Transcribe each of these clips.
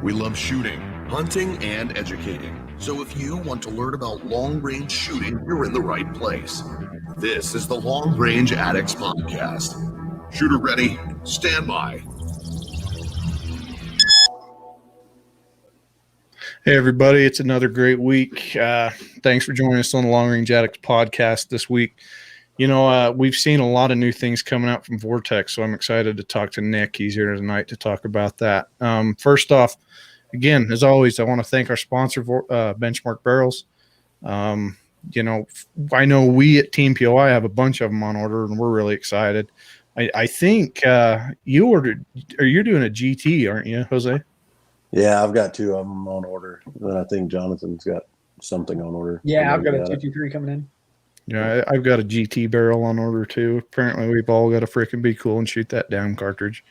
We love shooting, hunting, and educating. So if you want to learn about long-range shooting, you're in the right place. This is the Long Range Addicts Podcast. Shooter ready, stand by. Hey, everybody. It's another great week. Thanks for joining us on the Long Range Addicts Podcast this week. You know, we've seen a lot of new things coming out from Vortex, so I'm excited to talk to Nick. He's here tonight to talk about that. First off, again, as always, I want to thank our sponsor, Benchmark Barrels. You know, I know we at Team POI have a bunch of them on order, and we're really excited. I think you're doing a GT, aren't you, Jose? Yeah, I've got two of them on order. And I think Jonathan's got something on order. Yeah, I've got a 223 coming in. Yeah, I've got a GT barrel on order too. Apparently, we've all got to freaking be cool and shoot that down cartridge.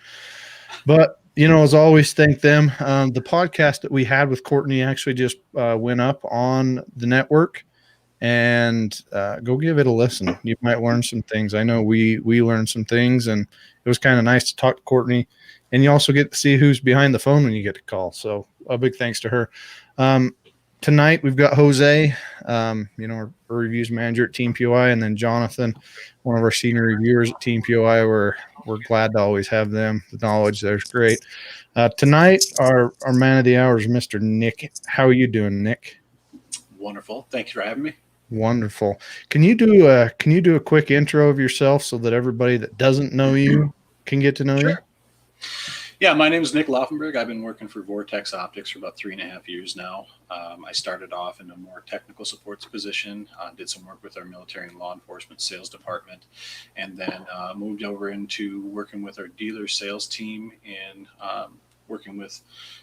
But, you know, as always, thank them. The podcast that we had with Courtney actually just went up on the network, and go give it a listen. You might learn some things. I know we learned some things, and it was kind of nice to talk to Courtney. And you also get to see who's behind the phone when you get to call. So a big thanks to her. Tonight we've got Jose, you know, our reviews manager at Team POI, and then Jonathan, one of our senior reviewers at Team POI. We're glad to always have them. The knowledge there's great. Tonight our man of the hour is Mr. Nick. How are you doing, Nick? Wonderful. Thanks for having me. Wonderful. Can you do a quick intro of yourself so that everybody that doesn't know you can get to know you? Yeah, my name is Nick Laufenberg. I've been working for Vortex Optics for about 3.5 years now. I started off in a more technical supports position, did some work with our military and law enforcement sales department, and then moved over into working with our dealer sales team and working with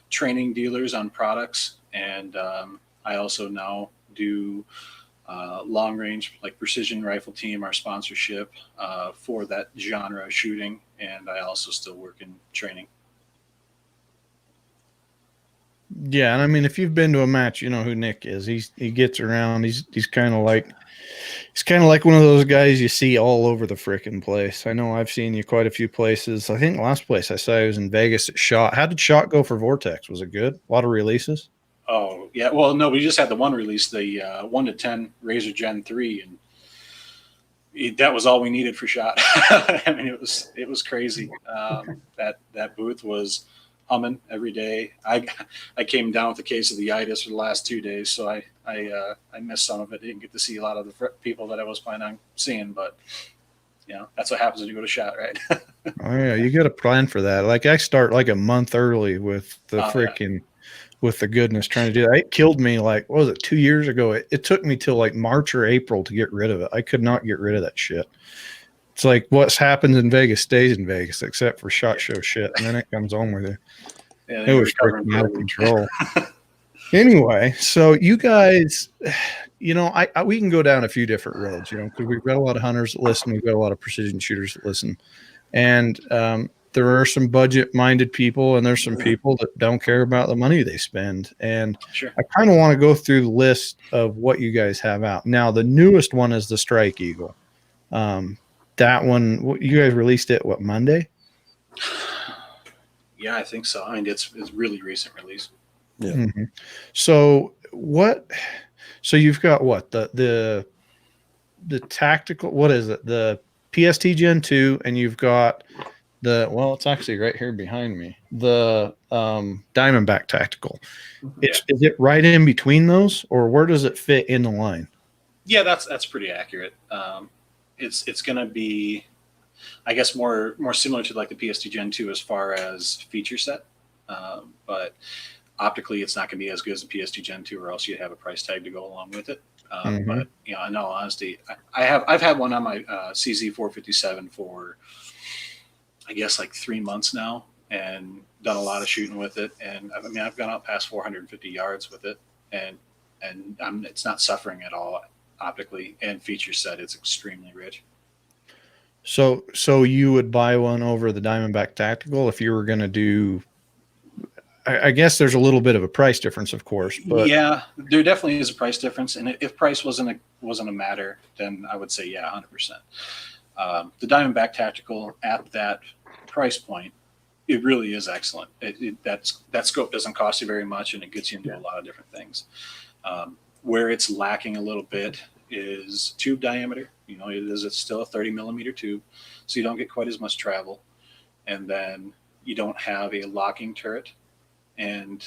training dealers on products. And I also now do long range, like precision rifle team, our sponsorship for that genre of shooting. And I also still work in training. Yeah, and I mean, if you've been to a match, you know who Nick is. He gets around. He's kind of like one of those guys you see all over the frickin' place. I know I've seen you quite a few places. I think the last place I saw you was in Vegas at SHOT. How did SHOT go for Vortex? Was it good? A lot of releases? Oh yeah, well no, we just had the one release, the 1-10 Razor Gen 3, and that was all we needed for SHOT. I mean, it was crazy. That booth was humming every day. I came down with a case of the itis for the last 2 days, so I missed some of it. Didn't get to see a lot of the people that I was planning on seeing, but you know, that's what happens when you go to SHOT, right? Oh yeah, you got to plan for that. Like I start like a month early with the with the goodness trying to do that. It killed me like, what was it, 2 years ago? It took me till like March or April to get rid of it. I could not get rid of that shit. It's like what's happens in Vegas stays in Vegas, except for SHOT Show shit, and then it comes on with it. Yeah, it was freaking out of control. Anyway, so you guys, you know, we can go down a few different roads, you know, because we've got a lot of hunters that listen, we've got a lot of precision shooters that listen, and there are some budget-minded people, and there's some people that don't care about the money they spend. And sure. I kind of want to go through the list of what you guys have out now. The newest one is the Strike Eagle. That one, you guys released it, what, Monday? Yeah, I think so. I mean, it's really recent release. Yeah. Mm-hmm. So you've got what, the tactical, what is it? The PST Gen 2, and you've got it's actually right here behind me, the Diamondback Tactical. Is it right in between those, or where does it fit in the line? Yeah, that's pretty accurate. It's going to be, I guess, more similar to like the PST Gen 2 as far as feature set, but optically it's not going to be as good as the PST Gen 2, or else you'd have a price tag to go along with it. But you know, in all honesty, I've had one on my CZ 457 for, I guess, like 3 months now, and done a lot of shooting with it. And I mean, I've gone out past 450 yards with it, and it's not suffering at all optically, and feature set. It's extremely rich. So you would buy one over the Diamondback Tactical if you were going to do, I guess there's a little bit of a price difference, of course. But yeah, there definitely is a price difference. And if price wasn't a matter, then I would say, yeah, 100%. The Diamondback Tactical at that price point It really is excellent. That scope doesn't cost you very much, and it gets you into a lot of different things. Where it's lacking a little bit is tube diameter. It's still a 30 millimeter tube, so you don't get quite as much travel. And then you don't have a locking turret, and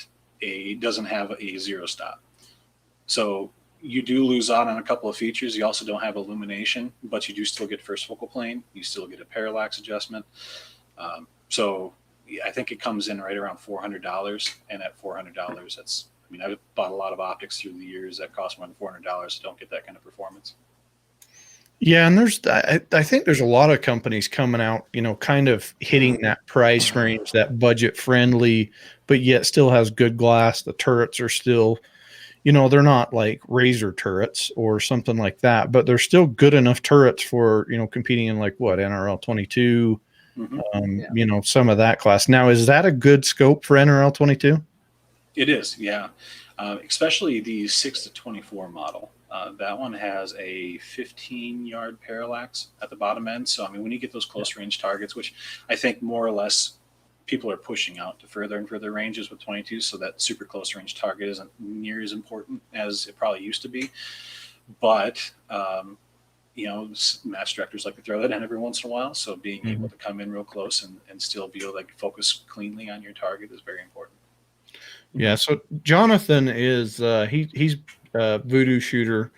doesn't have a zero stop. So you do lose out on a couple of features. You also don't have illumination, but you do still get first focal plane. You still get a parallax adjustment. So I think it comes in right around $400. And at $400, I've bought a lot of optics through the years that cost more than $400, so don't get that kind of performance. Yeah, and I think there's a lot of companies coming out, kind of hitting that price range, that budget friendly, but yet still has good glass. The turrets are still, they're not like Razor turrets or something like that, but they're still good enough turrets for, competing in like what, NRL 22, some of that class. Now, is that a good scope for NRL 22? It is, yeah. Especially the 6 to 24 model. That one has a 15-yard parallax at the bottom end. So, when you get those close range targets, which I think more or less people are pushing out to further and further ranges with 22, so that super close range target isn't near as important as it probably used to be. But, match directors like to throw that in every once in a while. So being able to come in real close and still be able to focus cleanly on your target is very important. Yeah. So Jonathan is he's a voodoo shooter,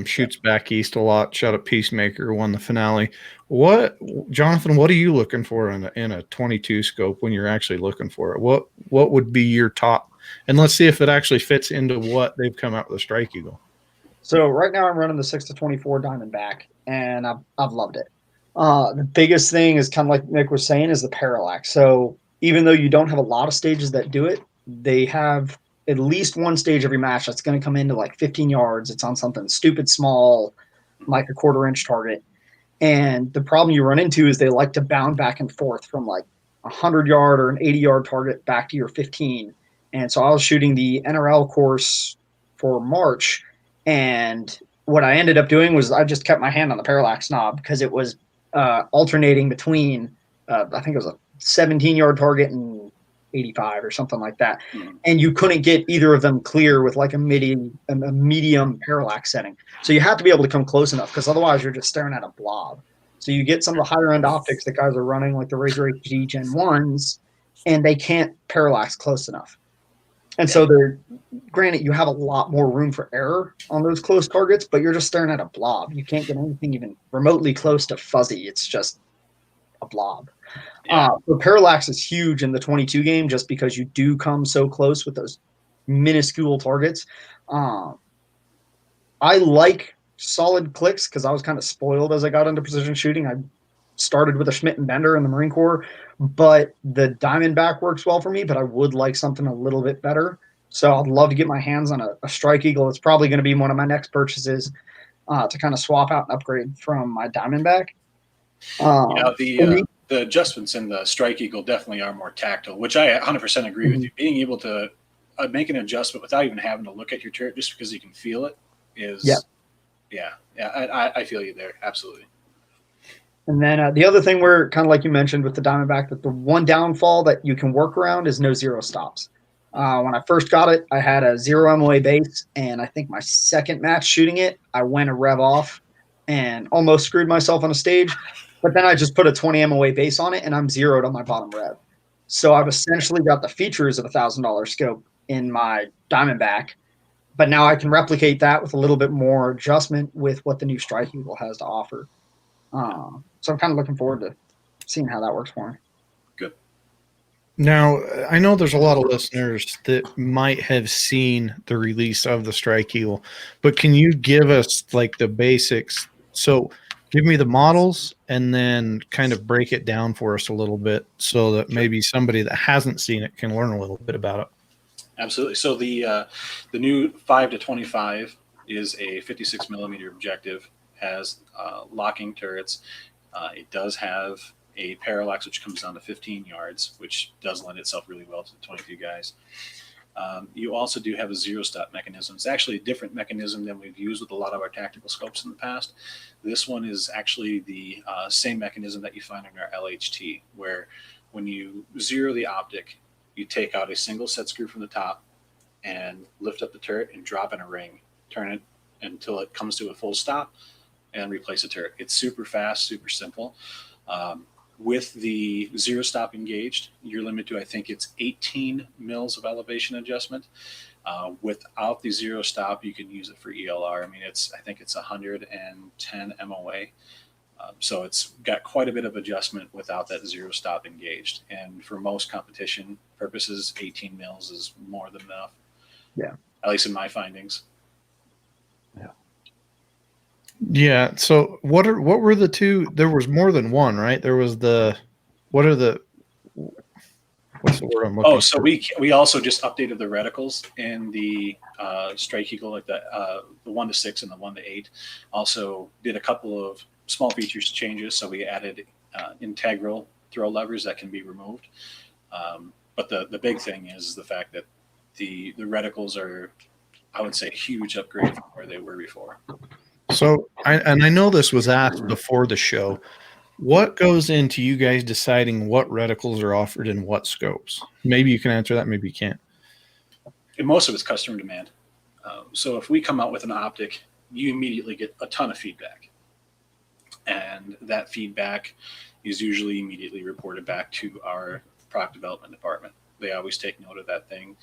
shoots back east a lot. Shot at Peacemaker, won the finale. Jonathan? What are you looking for in a 22 scope when you're actually looking for it? What would be your top? And let's see if it actually fits into what they've come out with the Strike Eagle. So right now I'm running the 6 to 24 Diamondback, and I've loved it. The biggest thing is kind of like Nick was saying is the parallax. So even though you don't have a lot of stages that do it, they have at least one stage every match that's going to come into like 15 yards. It's on something stupid small, like a 1/4-inch target. And the problem you run into is they like to bound back and forth from like a 100-yard or an 80-yard target back to your 15. And so I was shooting the NRL course for March, and what I ended up doing was I just kept my hand on the parallax knob because it was alternating between, I think it was a 17-yard target and 85 or something like that. And you couldn't get either of them clear with like a medium parallax setting. So you have to be able to come close enough, because otherwise you're just staring at a blob. So you get some of the higher end optics that guys are running, like the Razor HD Gen 1s, and they can't parallax close enough. And so granted, you have a lot more room for error on those close targets, but you're just staring at a blob. You can't get anything even remotely close to fuzzy. It's just a blob. The parallax is huge in the 22 game just because you do come so close with those minuscule targets. I like solid clicks because I was kind of spoiled as I got into precision shooting. I started with a Schmidt and Bender in the Marine Corps, but the Diamondback works well for me, but I would like something a little bit better. So I'd love to get my hands on a Strike Eagle. It's probably going to be one of my next purchases to kind of swap out and upgrade from my Diamondback. The adjustments in the Strike Eagle definitely are more tactile, which I 100% agree with you. Being able to make an adjustment without even having to look at your turret just because you can feel it is, I feel you there. Absolutely. And then the other thing where, kind of like you mentioned with the Diamondback, that the one downfall that you can work around is no zero stops. When I first got it, I had a 0 MOA base, and I think my second match shooting it, I went a rev off and almost screwed myself on a stage. But then I just put a 20 MOA base on it, and I'm zeroed on my bottom rev. So I've essentially got the features of a $1,000 scope in my Diamondback, but now I can replicate that with a little bit more adjustment with what the new Strike Eagle has to offer. So I'm kind of looking forward to seeing how that works for me. Good. Now, I know there's a lot of listeners that might have seen the release of the Strike Eagle, but can you give us like the basics? So give me the models and then kind of break it down for us a little bit so that maybe somebody that hasn't seen it can learn a little bit about it. Absolutely. So the new 5 to 25 is a 56 millimeter objective, has locking turrets. It does have a parallax, which comes down to 15 yards, which does lend itself really well to the 22 guys. You also do have a zero stop mechanism. It's actually a different mechanism than we've used with a lot of our tactical scopes in the past. This one is actually the same mechanism that you find in our LHT, where when you zero the optic, you take out a single set screw from the top and lift up the turret and drop in a ring, turn it until it comes to a full stop, and replace the turret. It's super fast, super simple. With the zero stop engaged, you're limited to, I think it's 18 mils of elevation adjustment. Without the zero stop, you can use it for ELR. I mean, I think it's 110 MOA. So it's got quite a bit of adjustment without that zero stop engaged. And for most competition purposes, 18 mils is more than enough. Yeah. At least in my findings. Yeah. So what were the two? There was more than one, right? There was what's the word I'm looking Oh, so for? we also just updated the reticles in the Strike Eagle, like the 1-6 and the 1-8. Also did a couple of small features changes. So we added integral throw levers that can be removed. But the big thing is the fact that the reticles are, I would say, a huge upgrade from where they were before. So I know this was asked before the show. What goes into you guys deciding what reticles are offered in what scopes? Maybe you can answer that. Maybe you can't. And most of it's customer demand. So if we come out with an optic, you immediately get a ton of feedback. And that feedback is usually immediately reported back to our product development department. They always take note of that thing.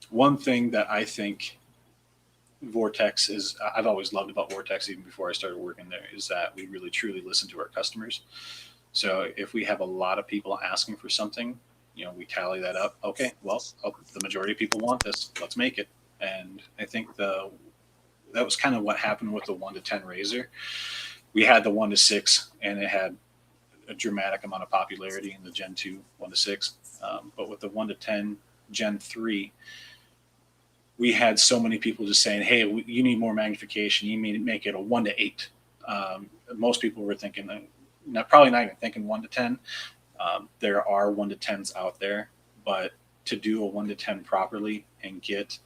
One thing that I think Vortex is, I've always loved about Vortex even before I started working there, is that we really truly listen to our customers. So if we have a lot of people asking for something, we tally that up. Okay, well, the majority of people want this. Let's make it. And I think that was kind of what happened with the 1-10 Razor. We had the 1-6, and it had a dramatic amount of popularity in the Gen 2 1-6. But with the 1-10 Gen 3, we had so many people just saying, hey, you need more magnification. You need to make it a 1-8. Most people were thinking, probably not even thinking 1-10. There are 1-10s out there, but to do a 1-10 properly and get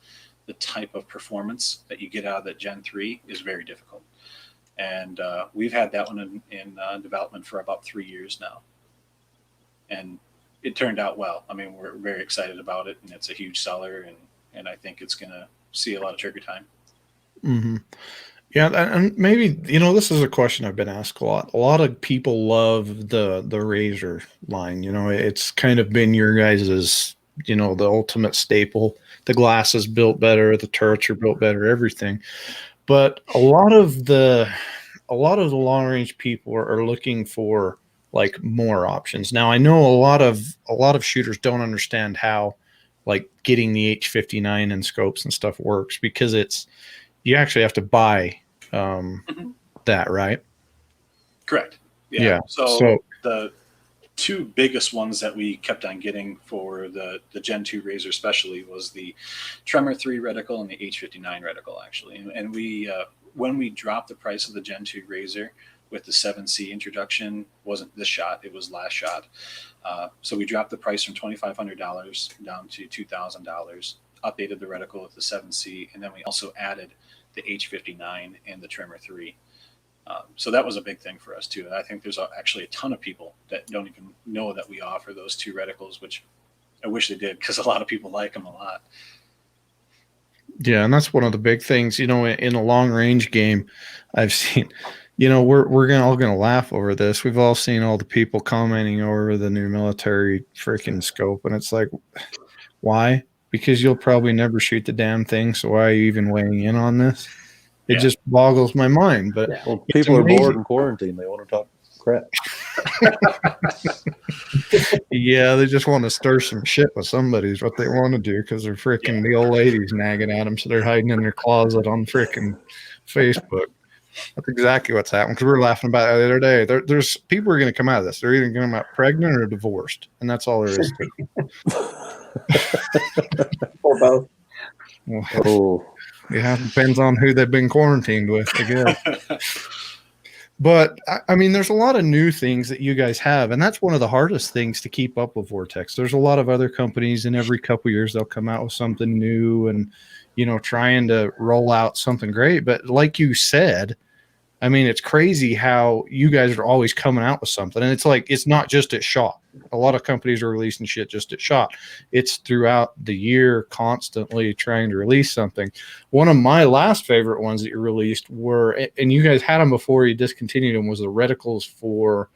the type of performance that you get out of that Gen 3 is very difficult. And we've had that one in development for about 3 years now. And it turned out well. I mean, we're very excited about it, and it's a huge seller, and I think it's going to see a lot of trigger time. Mm-hmm. Yeah, and maybe, this is a question I've been asked a lot. A lot of people love the Razor line. It's kind of been your guys's, the ultimate staple. The glass is built better, the turrets are built better, everything. But a lot of the long range people are looking for like more options. Now I know a lot of shooters don't understand how like getting the H59 and scopes and stuff works, because you actually have to buy that, right? Correct. Yeah. So the two biggest ones that we kept on getting for the Gen 2 Razor especially was the Tremor 3 reticle and the H59 reticle, actually. And we when we dropped the price of the Gen 2 Razor with the 7C introduction, wasn't this shot, it was last shot. So we dropped the price from $2,500 down to $2,000, updated the reticle with the 7C, and then we also added the H59 and the Tremor 3. So that was a big thing for us too. And I think there's actually a ton of people that don't even know that we offer those two reticles, which I wish they did, because a lot of people like them a lot. Yeah, and that's one of the big things, in a long range game. I've seen, we're all gonna laugh over this. We've all seen all the people commenting over the new military freaking scope, and it's like, why? Because you'll probably never shoot the damn thing. So why are you even weighing in on this? It just boggles my mind. But well, people are bored in quarantine. They want to talk crap. Yeah, they just want to stir some shit with somebody is what they want to do, because they're freaking the old ladies nagging at them, so they're hiding in their closet on freaking Facebook. That's exactly what's happening, because we were laughing about it the other day. There's people are going to come out of this. They're either going to come out pregnant or divorced, and that's all there is to it. Or both. Oh, Yeah, depends on who they've been quarantined with, I guess. But I mean, there's a lot of new things that you guys have, and that's one of the hardest things to keep up with Vortex. There's a lot of other companies, and every couple of years they'll come out with something new and, trying to roll out something great. But like you said, I mean, it's crazy how you guys are always coming out with something. And it's like, it's not just at SHOT. A lot of companies are releasing shit just at SHOT. It's throughout the year, constantly trying to release something. One of my last favorite ones that you released were, and you guys had them before you discontinued them, was the reticles for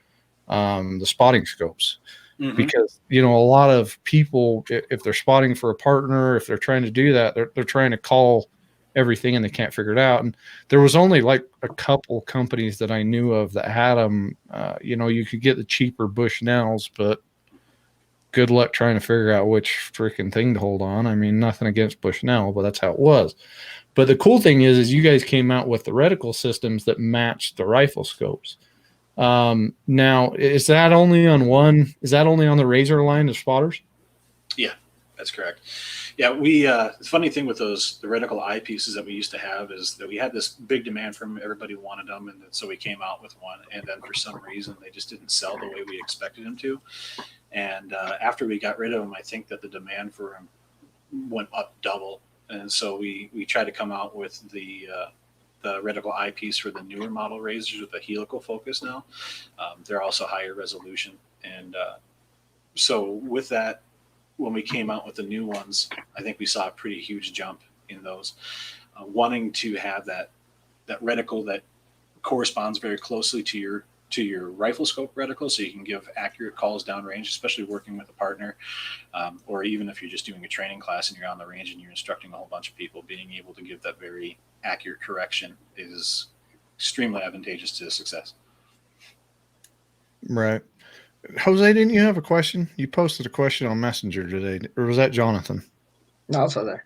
the spotting scopes. Mhm. Because, you know, a lot of people, if they're spotting for a partner, if they're trying to do that, they're trying to call everything and they can't figure it out. And there was only like a couple companies that I knew of that had them. You know, you could get the cheaper Bushnells, but good luck trying to figure out which freaking thing to hold on. I mean, nothing against Bushnell, but that's how it was. But the cool thing is you guys came out with the reticle systems that matched the rifle scopes. Now, is that only on one? Is that only on the Razor line of spotters? Yeah, that's correct. Yeah, we the funny thing with the reticle eyepieces that we used to have is that we had this big demand from everybody wanted them, and so we came out with one. And then for some reason, they just didn't sell the way we expected them to. And after we got rid of them, I think that the demand for them went up double. And so we tried to come out with the reticle eyepiece for the newer model razors with a helical focus now. They're also higher resolution. And so with that, when we came out with the new ones, I think we saw a pretty huge jump in those. Wanting to have that reticle that corresponds very closely to your rifle scope reticle, so you can give accurate calls downrange, especially working with a partner, or even if you're just doing a training class and you're on the range and you're instructing a whole bunch of people, being able to give that very accurate correction is extremely advantageous to success. Right. Jose, didn't you have a question? You posted a question on Messenger today, or was that Jonathan? No, it's not there.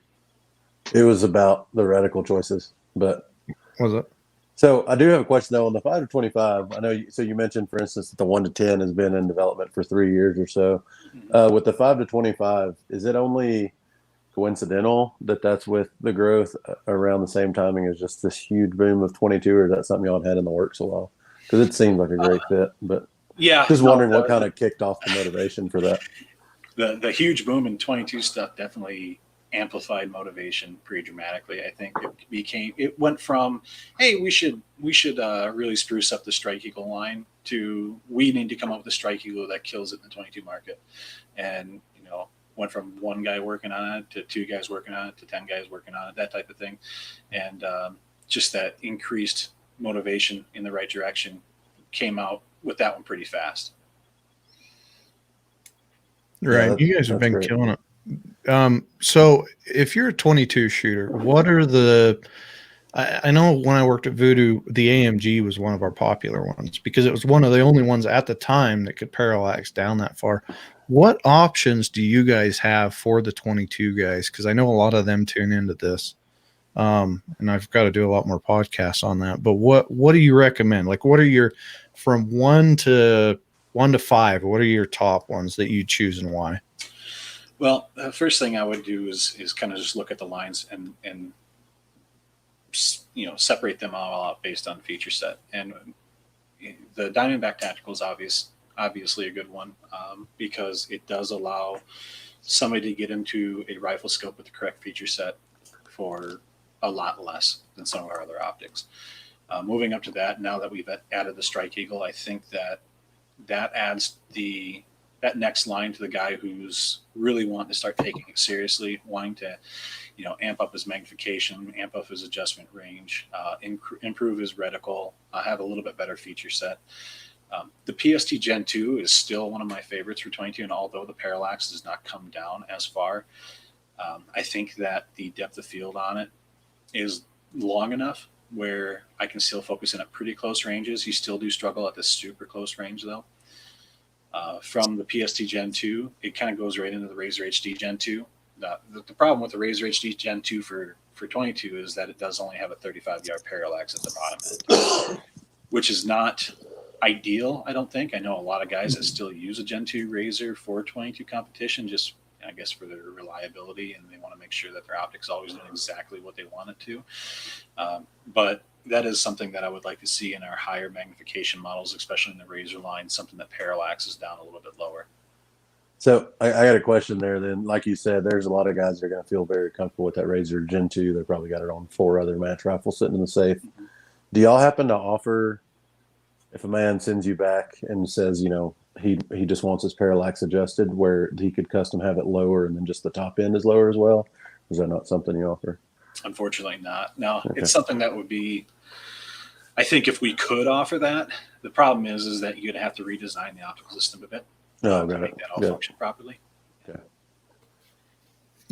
It was about the reticle choices, but Was it? so I do have a question though on the 5 to 25. I know. You mentioned, for instance, that the 1 to 10 has been in development for 3 years or so. With the 5 to 25, is it only coincidental that that's with the growth around the same timing as just this huge boom of 22, or is that something y'all had in the works a while? Because it seems like a great fit, but Yeah, just wondering what kind of kicked off the motivation for that. The huge boom in 22 stuff definitely amplified motivation pretty dramatically. I think it went from, hey, we should really spruce up the Strike Eagle line, to we need to come up with a Strike Eagle that kills it in the 22 market. And went from one guy working on it to 2 guys working on it to 10 guys working on it, that type of thing. And just that increased motivation in the right direction came out with that one pretty fast. Right. Yeah, You guys have been great. killing it. So if you're a 22 shooter, what are I know when I worked at Voodoo, the AMG was one of our popular ones because it was one of the only ones at the time that could parallax down that far. What options do you guys have for the 22 guys? Because I know a lot of them tune into this. And I've got to do a lot more podcasts on that. But what do you recommend? Like, what are your, from 1 to 5, what are your top ones that you choose and why? Well, the first thing I would do is kind of just look at the lines and separate them all out based on feature set. And the Diamondback Tactical is obviously a good one, because it does allow somebody to get into a rifle scope with the correct feature set for a lot less than some of our other optics. Moving up to that, now that we've added the Strike Eagle, I think that adds that next line to the guy who's really wanting to start taking it seriously, wanting to, amp up his magnification, amp up his adjustment range, improve his reticle, have a little bit better feature set. The PST Gen 2 is still one of my favorites for 22, and although the parallax does not come down as far, I think that the depth of field on it is long enough where I can still focus in at pretty close ranges. You still do struggle at the super close range, though. From the PST Gen 2, it kind of goes right into the Razor HD Gen 2. The problem with the Razor HD Gen 2 for 22 is that it does only have a 35-yard parallax at the bottom end, which is not ideal, I don't think. I know a lot of guys that still use a Gen 2 Razor for 22 competition, just I guess for their reliability, and they want to make sure that their optics always doing exactly what they want it to. But that is something that I would like to see in our higher magnification models, especially in the Razor line, something that parallaxes down a little bit lower. So I got a question there then. Like you said, there's a lot of guys that are going to feel very comfortable with that Razor Gen 2. They probably got it on 4 other match rifles sitting in the safe. Do y'all happen to offer, if a man sends you back and says, he just wants his parallax adjusted, where he could custom have it lower and then just the top end is lower as well? Is that not something you offer? Unfortunately not. No, Okay. It's something that would be, I think if we could offer that, the problem is that you'd have to redesign the optical system a bit No, to got make it. that all Got it. function properly.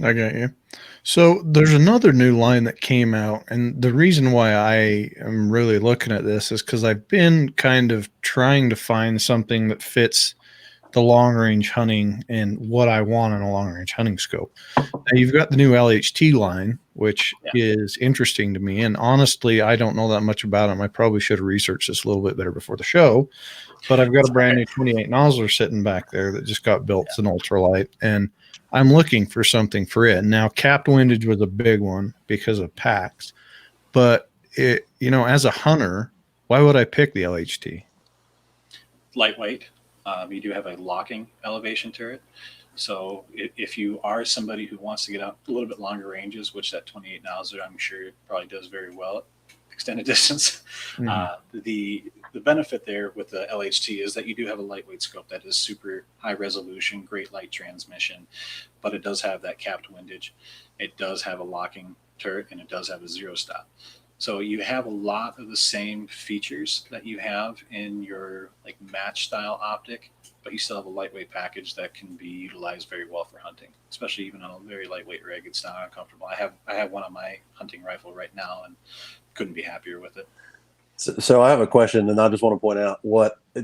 I got you. So there's another new line that came out, and the reason why I am really looking at this is because I've been kind of trying to find something that fits the long range hunting and what I want in a long range hunting scope. Now you've got the new LHT line, which is interesting to me, and honestly, I don't know that much about them. I probably should have researched this a little bit better before the show, but I've got a brand new 28 nozzler sitting back there that just got built. It's an ultralight, and I'm looking for something for it. Now, capped windage was a big one because of packs, but as a hunter, why would I pick the LHT? Lightweight. You do have a locking elevation turret. So if you are somebody who wants to get out a little bit longer ranges, which that 28 nozzler I'm sure probably does very well at extended distance, the benefit there with the LHT is that you do have a lightweight scope that is super high resolution, great light transmission, but it does have that capped windage. It does have a locking turret, and it does have a zero stop. So you have a lot of the same features that you have in your like match style optic, but you still have a lightweight package that can be utilized very well for hunting, especially even on a very lightweight rig. It's not uncomfortable. I have one on my hunting rifle right now and couldn't be happier with it. So I have a question, and I just want to point out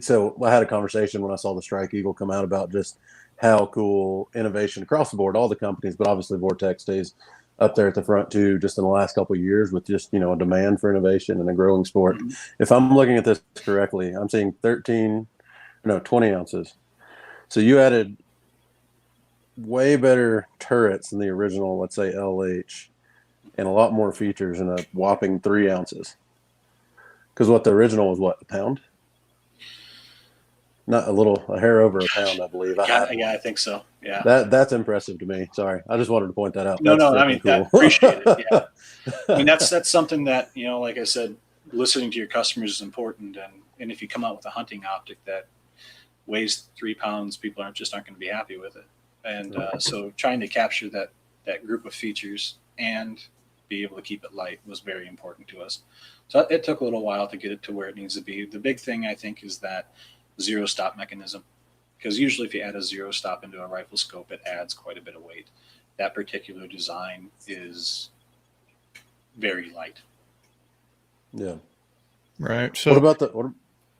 so I had a conversation when I saw the Strike Eagle come out about just how cool innovation across the board, all the companies, but obviously Vortex stays up there at the front too, just in the last couple of years with just, a demand for innovation and a growing sport. Mm-hmm. If I'm looking at this correctly, I'm seeing 20 ounces. So you added way better turrets than the original, let's say LH, and a lot more features in a whopping 3 ounces. Because what the original was, a pound? Not a hair over a pound, I believe. I think so. Yeah. That's impressive to me. Sorry. I just wanted to point that out. No, I mean, cool. I appreciate it. Yeah. I mean, that's something that, like I said, listening to your customers is important. And if you come out with a hunting optic that weighs 3 pounds, people aren't going to be happy with it. And so trying to capture that group of features and be able to keep it light was very important to us. So it took a little while to get it to where it needs to be. The big thing, I think, is that zero stop mechanism, because usually if you add a zero stop into a rifle scope, it adds quite a bit of weight. That particular design is very light. Yeah. Right. So what about the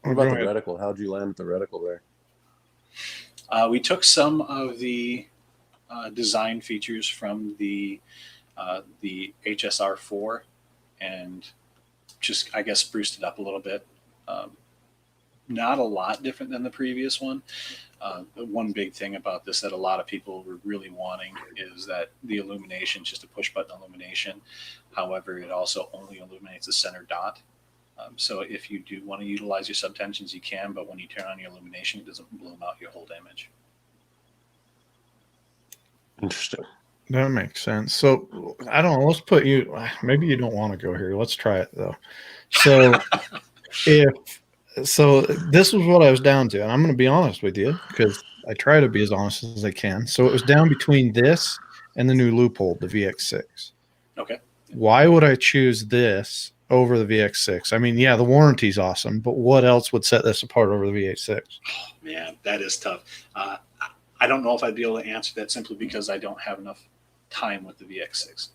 reticle? How'd you land the reticle there? We took some of the design features from the HSR4 and just, I guess, spruced it up a little bit. Not a lot different than the previous one. One big thing about this that a lot of people were really wanting is that the illumination, just a push button illumination. However, it also only illuminates the center dot. So if you do want to utilize your subtensions, you can, but when you turn on your illumination, it doesn't bloom out your whole image. Interesting. That makes sense. So I don't know. Let's put you. Maybe you don't want to go here. Let's try it though. So this was what I was down to, and I'm going to be honest with you because I try to be as honest as I can. So it was down between this and the new Loophole, the VX6. Okay. Why would I choose this over the VX6? I mean, yeah, the warranty's awesome, but what else would set this apart over the VX6? Oh, man, that is tough. I don't know if I'd be able to answer that simply because I don't have enough time with the VX6.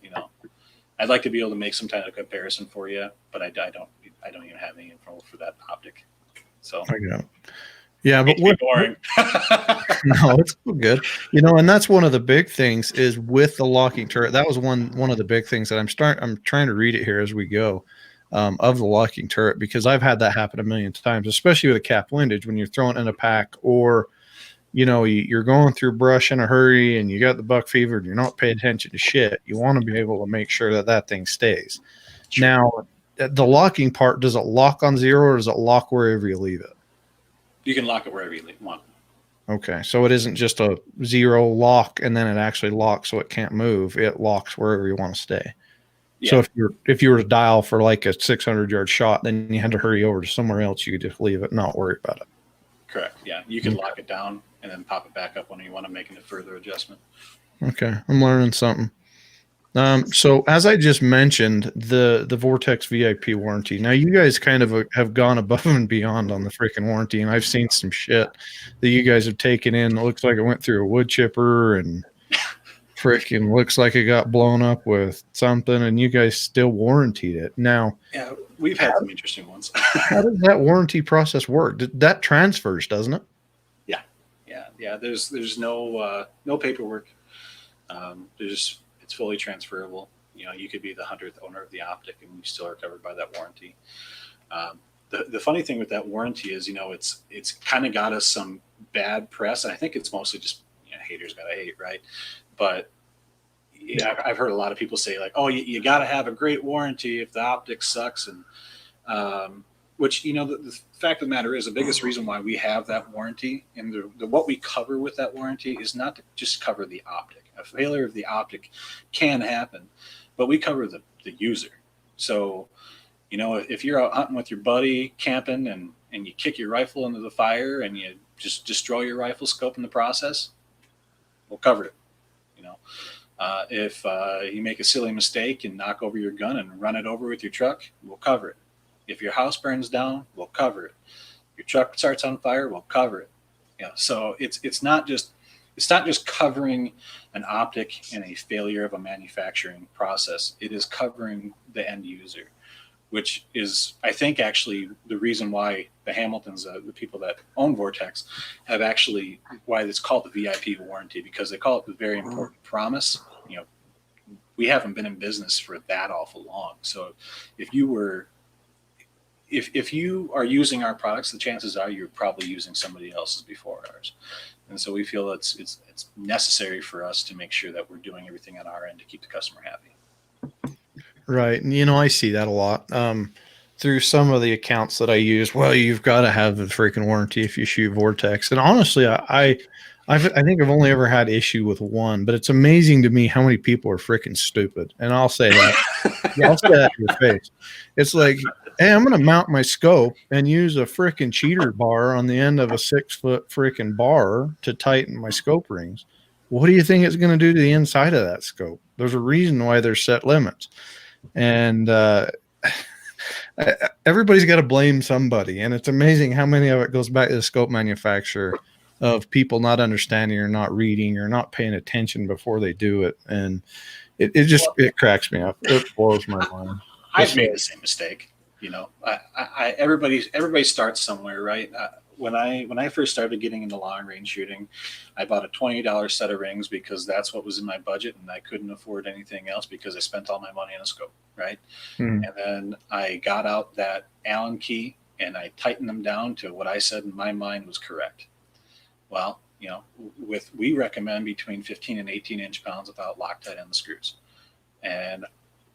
I'd like to be able to make some kind of comparison for you, but I don't even have any info for that optic. So I got it. Yeah, but we're boring. No, it's good. And that's one of the big things is with the locking turret. That was one of the big things that I'm trying to read it here as we go, of the locking turret, because I've had that happen a million times, especially with a cap windage when you're throwing in a pack or you're going through brush in a hurry and you got the buck fever and you're not paying attention to shit. You want to be able to make sure that thing stays. Sure. Now, the locking part, does it lock on zero or does it lock wherever you leave it? You can lock it wherever you want. Okay, so it isn't just a zero lock and then it actually locks so it can't move. It locks wherever you want to stay. So Yeah, if you were to dial for like a 600-yard shot, then you had to hurry over to somewhere else. You could just leave it, and not worry about it. correct. Yeah, you could lock it down and then pop it back up when you want to make a further adjustment. Okay, I'm learning something. So as I just mentioned, the Vortex VIP warranty. Now you guys kind of have gone above and beyond on the freaking warranty, and I've seen some shit that you guys have taken in. It looks like it went through a wood chipper, and freaking looks like it got blown up with something, and you guys still warranted it. Now, Yeah, we've had some interesting ones. how does that warranty process work? That transfers, doesn't it? Yeah. There's no paperwork. It's fully transferable. You could be the 100th owner of the optic, and you still are covered by that warranty. The funny thing with that warranty is, it's kind of got us some bad press. And I think it's mostly just haters gotta hate, right? But yeah, I've heard a lot of people say like, "Oh, you got to have a great warranty if the optic sucks," and which the fact of the matter is the biggest reason why we have that warranty and what we cover with that warranty is not to just cover the optic. A failure of the optic can happen, but we cover the user. So, if you're out hunting with your buddy, camping, and you kick your rifle into the fire and you just destroy your rifle scope in the process, we'll cover it. If you make a silly mistake and knock over your gun and run it over with your truck, we'll cover it. If your house burns down, we'll cover it. Your truck starts on fire, we'll cover it. So it's not just covering an optic and a failure of a manufacturing process. It is covering the end user, which is, I think, actually the reason why the Hamiltons, the people that own Vortex, have actually why it's called the VIP warranty, because they call it the very important promise. We haven't been in business for that awful long. So if you are using our products, the chances are you're probably using somebody else's before ours. And so we feel it's necessary for us to make sure that we're doing everything on our end to keep the customer happy. Right. And, I see that a lot through some of the accounts that I use. Well, you've got to have the freaking warranty if you shoot Vortex. And honestly, I think I've only ever had issue with one, but it's amazing to me how many people are freaking stupid. And I'll say that. I'll say that to your face. It's like, hey, I'm going to mount my scope and use a freaking cheater bar on the end of a 6-foot freaking bar to tighten my scope rings. What do you think it's going to do to the inside of that scope? There's a reason why there's set limits. And everybody's got to blame somebody. And it's amazing how many of it goes back to the scope manufacturer of people not understanding or not reading or not paying attention before they do it. And it cracks me up. It blows my mind. I've made the same mistake. Everybody starts somewhere, right? When I first started getting into long range shooting, I bought a $20 set of rings because that's what was in my budget, and I couldn't afford anything else because I spent all my money on a scope, right? Mm-hmm. And then I got out that Allen key and I tightened them down to what I said in my mind was correct. Well, we recommend between 15 and 18 inch-pounds without Loctite on the screws. And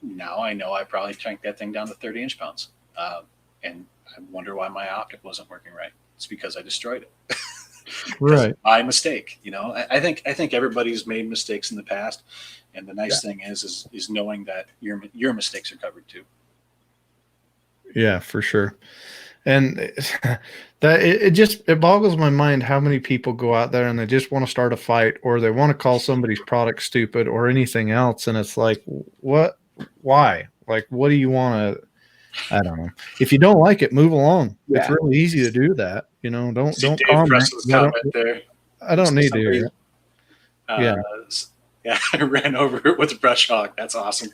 now I know I probably tanked that thing down to 30 inch-pounds. And I wonder why my optic wasn't working right. It's because I destroyed it. Right. My mistake. I think everybody's made mistakes in the past. And the nice thing is knowing that your mistakes are covered too. Yeah, for sure. And that it boggles my mind how many people go out there and they just want to start a fight, or they want to call somebody's product stupid or anything else. And it's like, what? Why? Like, what do you want to? I don't know. If you don't like it, move along. Yeah. It's really easy to do that. Don't Dave comment. There. I don't need to hear it. Yeah, I ran over it with a brush hog. That's awesome.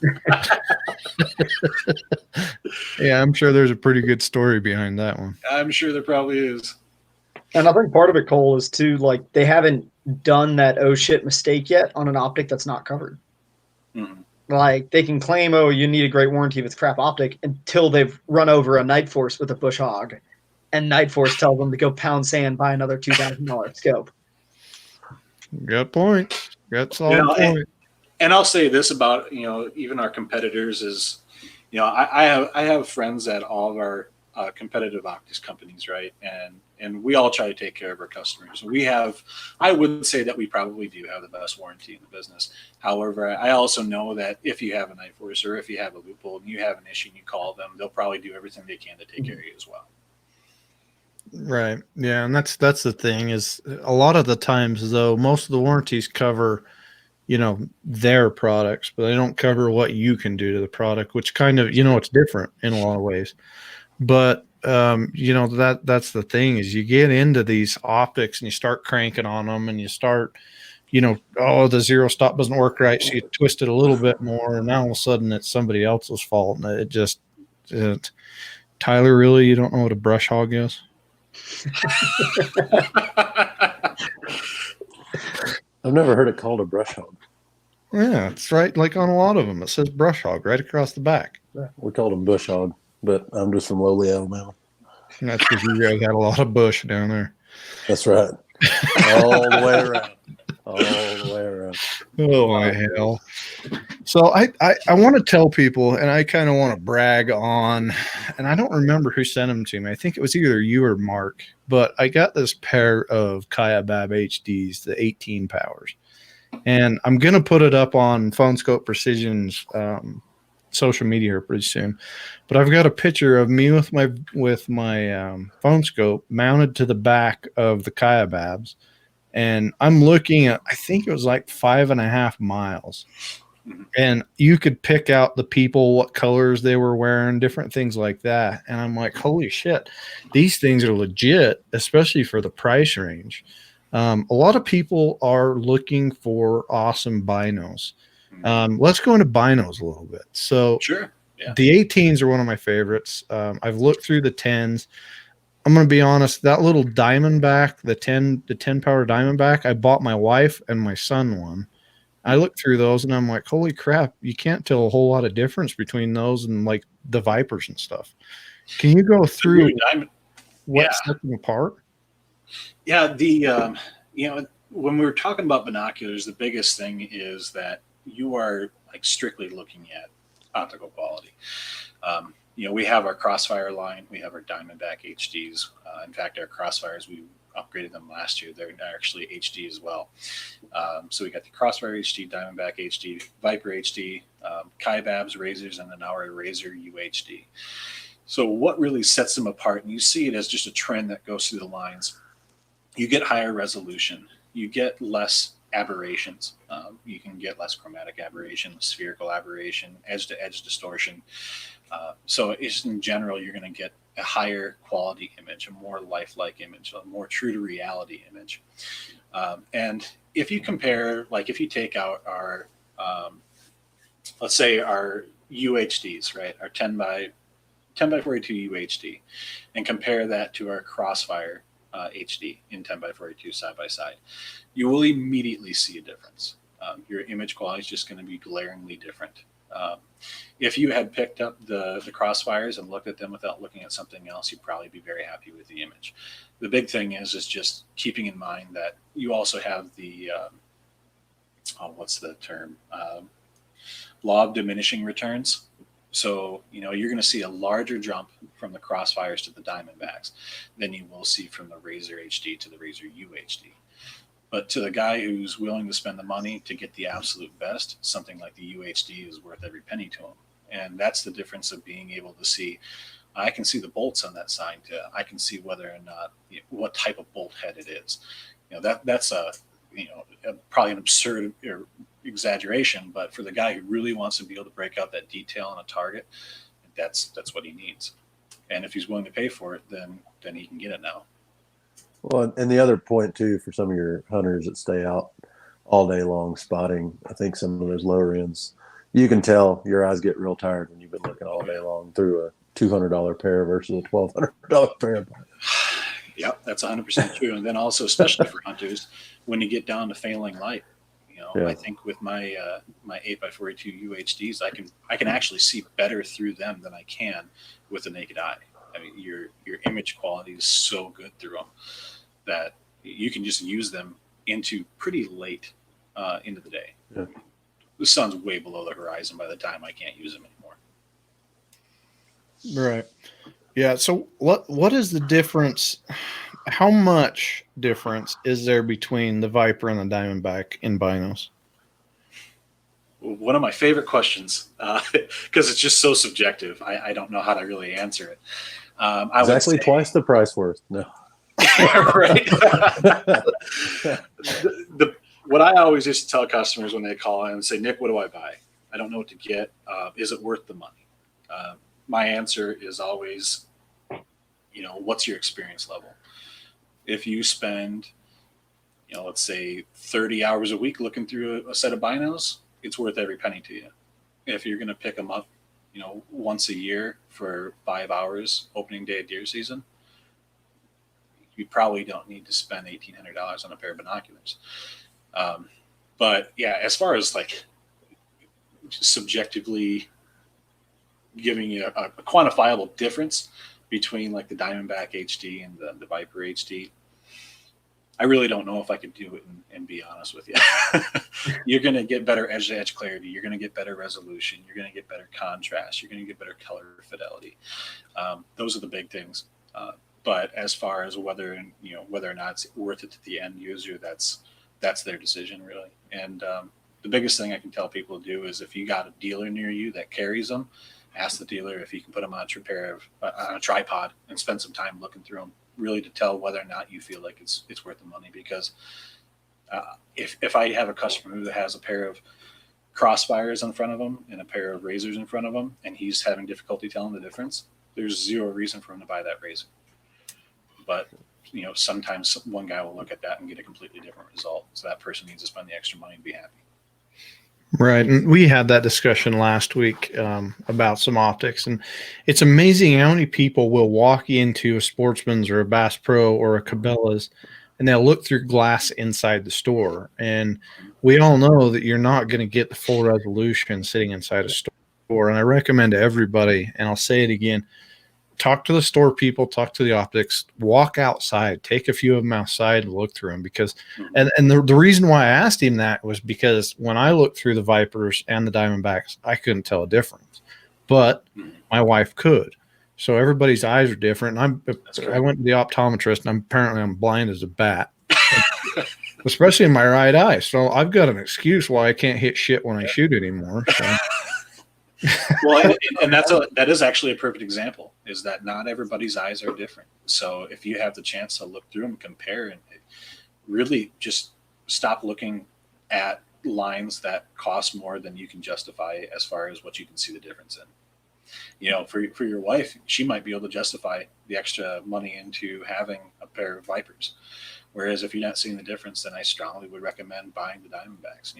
Yeah, I'm sure there's a pretty good story behind that one. I'm sure there probably is. And I think part of it, Cole, is too, like, they haven't done that oh shit mistake yet on an optic that's not covered. Mm-hmm. Like, they can claim, oh, you need a great warranty if it's crap optic, until they've run over a Night Force with a bush hog, and Night Force tells them to go pound sand, buy another $2,000 scope. Good point. That's all. And I'll say this about even our competitors is, I have friends at all of our competitive optics companies, right? And And we all try to take care of our customers. I would say that we probably do have the best warranty in the business. However, I also know that if you have a knife force or if you have a loophole and you have an issue and you call them, they'll probably do everything they can to take care of you as well. Right. Yeah, and that's the thing is a lot of the times though, most of the warranties cover, their products, but they don't cover what you can do to the product, which kind of, it's different in a lot of ways. But that's the thing is you get into these optics and you start cranking on them and you start, the zero stop doesn't work right. So you twist it a little bit more and now all of a sudden it's somebody else's fault. And it just, Tyler, really, you don't know what a brush hog is? I've never heard it called a brush hog. Yeah, it's right. Like on a lot of them, it says brush hog right across the back. We called them bush hog, but I'm just from lowly Alabama. And that's because you guys had a lot of bush down there. That's right. All the way around. All the way around. Oh my hell. So I want to tell people, and I kind of want to brag on, and I don't remember who sent them to me. I think it was either you or Mark, but I got this pair of Kaibab HDs, the 18 powers. And I'm going to put it up on Phone Scope Precision's social media here pretty soon. But I've got a picture of me with my phone scope mounted to the back of the Kaibabs. And I'm looking at, I think it was like 5.5 miles. And you could pick out the people, what colors they were wearing, different things like that. And I'm like, holy shit, these things are legit, especially for the price range. A lot of people are looking for awesome binos. Let's go into binos a little bit. So sure. Yeah. The 18s are one of my favorites. I've looked through the 10s. I'm going to be honest, that little Diamondback, the 10 power Diamondback, I bought my wife and my son one. I looked through those and I'm like, holy crap, you can't tell a whole lot of difference between those and like the Vipers and stuff. Can you go through what sets them apart? Yeah, when we were talking about binoculars, the biggest thing is that you are like strictly looking at optical quality. We have our Crossfire line, we have our Diamondback HDs. In fact, our Crossfires, we upgraded them last year. They're actually HD as well. So we got the Crossfire HD, Diamondback HD, Viper HD, Kaibabs, Razors, and then our Razor UHD. So what really sets them apart, and you see it as just a trend that goes through the lines, you get higher resolution, you get less aberrations. You can get less chromatic aberration, spherical aberration, edge-to-edge distortion. So it's, in general, you're going to get a higher quality image, a more lifelike image, a more true to reality image. And if you compare, like if you take out our, let's say our UHDs, right, our 10 by 42 UHD, and compare that to our Crossfire HD in 10 by 42 side by side, you will immediately see a difference. Your image quality is just going to be glaringly different. If you had picked up the Crossfires and looked at them without looking at something else, you'd probably be very happy with the image. The big thing is just keeping in mind that you also have the what's the term? Law of diminishing returns. So, you're going to see a larger jump from the Crossfires to the Diamondbacks than you will see from the Razor HD to the Razor UHD. But to the guy who's willing to spend the money to get the absolute best, something like the UHD is worth every penny to him. And that's the difference of being able to see. I can see the bolts on that sign. I can see whether or not, what type of bolt head it is. That's probably an absurd exaggeration, but for the guy who really wants to be able to break out that detail on a target, that's what he needs. And if he's willing to pay for it, then he can get it now. Well, and the other point too, for some of your hunters that stay out all day long spotting, I think some of those lower ends, you can tell your eyes get real tired when you've been looking all day long through a $200 pair versus a $1,200 pair. Yep, that's 100% true. And then also, especially for hunters, when you get down to failing light, I think with my my 8x42 UHDs, I can actually see better through them than I can with the naked eye. I mean, your image quality is so good through them that you can just use them into pretty late into the day. Yeah. The sun's way below the horizon by the time I can't use them anymore. Right. Yeah. So what is the difference? how much difference is there between the Viper and the Diamondback in binos? One of my favorite questions, because it's just so subjective. I don't know how to really answer it. I would Exactly say, twice the price worth. No. right. What I always used to tell customers when they call in and say, Nick, what do I buy? I don't know what to get. Is it worth the money? My answer is always, what's your experience level? If you spend, let's say 30 hours a week looking through a set of binos, it's worth every penny to you. If you're going to pick them up, once a year for 5 hours, opening day of deer season, you probably don't need to spend $1,800 on a pair of binoculars. But yeah, as far as like subjectively giving you a quantifiable difference between like the Diamondback HD and the Viper HD, I really don't know if I could do it and be honest with you. You're going to get better edge-to-edge clarity. You're going to get better resolution. You're going to get better contrast. You're going to get better color fidelity. Those are the big things. But as far as whether or not it's worth it to the end user, that's their decision, really. And the biggest thing I can tell people to do is if you got a dealer near you that carries them, ask the dealer if you can put them on a tripod and spend some time looking through them, really to tell whether or not you feel like it's worth the money. Because if I have a customer who has a pair of Crossfires in front of him and a pair of razors in front of him, and he's having difficulty telling the difference, there's zero reason for him to buy that razor. But sometimes one guy will look at that and get a completely different result. So that person needs to spend the extra money to be happy. Right. And we had that discussion last week about some optics. And it's amazing how many people will walk into a Sportsman's or a Bass Pro or a Cabela's and they'll look through glass inside the store. And we all know that you're not going to get the full resolution sitting inside a store. And I recommend to everybody, and I'll say it again, talk to the store people, talk to the optics, walk outside, take a few of them outside and look through them. Because, and the reason why I asked him that was because when I looked through the Vipers and the Diamondbacks, I couldn't tell a difference, but my wife could. So everybody's eyes are different. I went to the optometrist, and apparently I'm blind as a bat, especially in my right eye. So I've got an excuse why I can't hit shit when I shoot anymore. So. Well, and that is actually a perfect example, is that not everybody's eyes are different. So if you have the chance to look through them, compare, and really just stop looking at lines that cost more than you can justify as far as what you can see the difference in. For your wife, she might be able to justify the extra money into having a pair of Vipers. Whereas if you're not seeing the difference, then I strongly would recommend buying the Diamondbacks.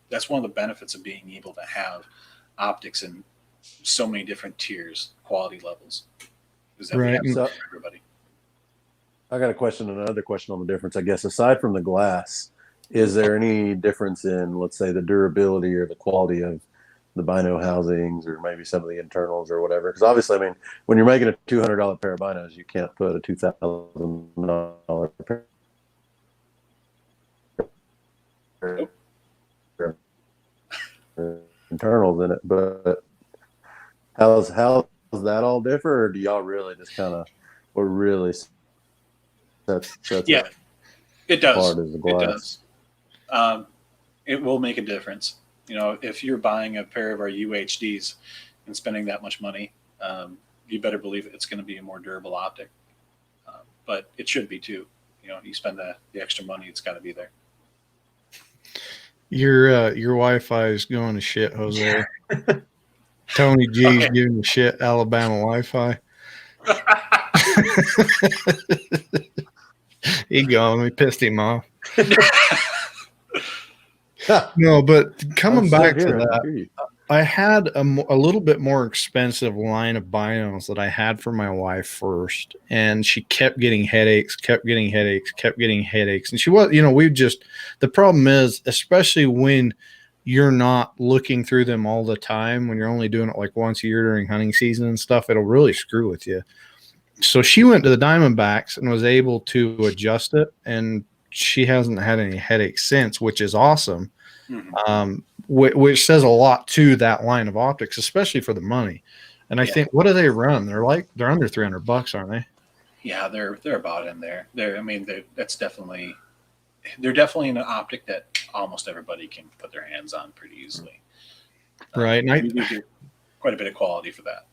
That's one of the benefits of being able to have optics in so many different tiers, quality levels. Is that right? So, for everybody. I got another question on the difference. I guess aside from the glass, is there any difference in, let's say, the durability or the quality of the bino housings, or maybe some of the internals or whatever? Because obviously, I mean, when you're making a $200 pair of binos, you can't put a $2,000 pair. Internals in it, but how's that all differ, or do y'all really just kind of sets yeah, it does. As the glass? It does. It will make a difference. If you're buying a pair of our UHDs and spending that much money, you better believe it's going to be a more durable optic. But it should be too. You spend the extra money, it's got to be there. Your Wi-Fi is going to shit, Jose. Tony G's giving you shit Alabama Wi-Fi. He gone. We pissed him off. No, but coming back to that, I had a little bit more expensive line of binos that I had for my wife first, and she kept getting headaches. And she was, the problem is, especially when you're not looking through them all the time, when you're only doing it like once a year during hunting season and stuff, it'll really screw with you. So she went to the Diamondbacks and was able to adjust it, and she hasn't had any headaches since, which is awesome. Mm-hmm. Which says a lot to that line of optics, especially for the money. And I think, what do they run? They're under $300, aren't they? Yeah, they're about in there. I mean, they're definitely an optic that almost everybody can put their hands on pretty easily. Right. And You do get quite a bit of quality for that.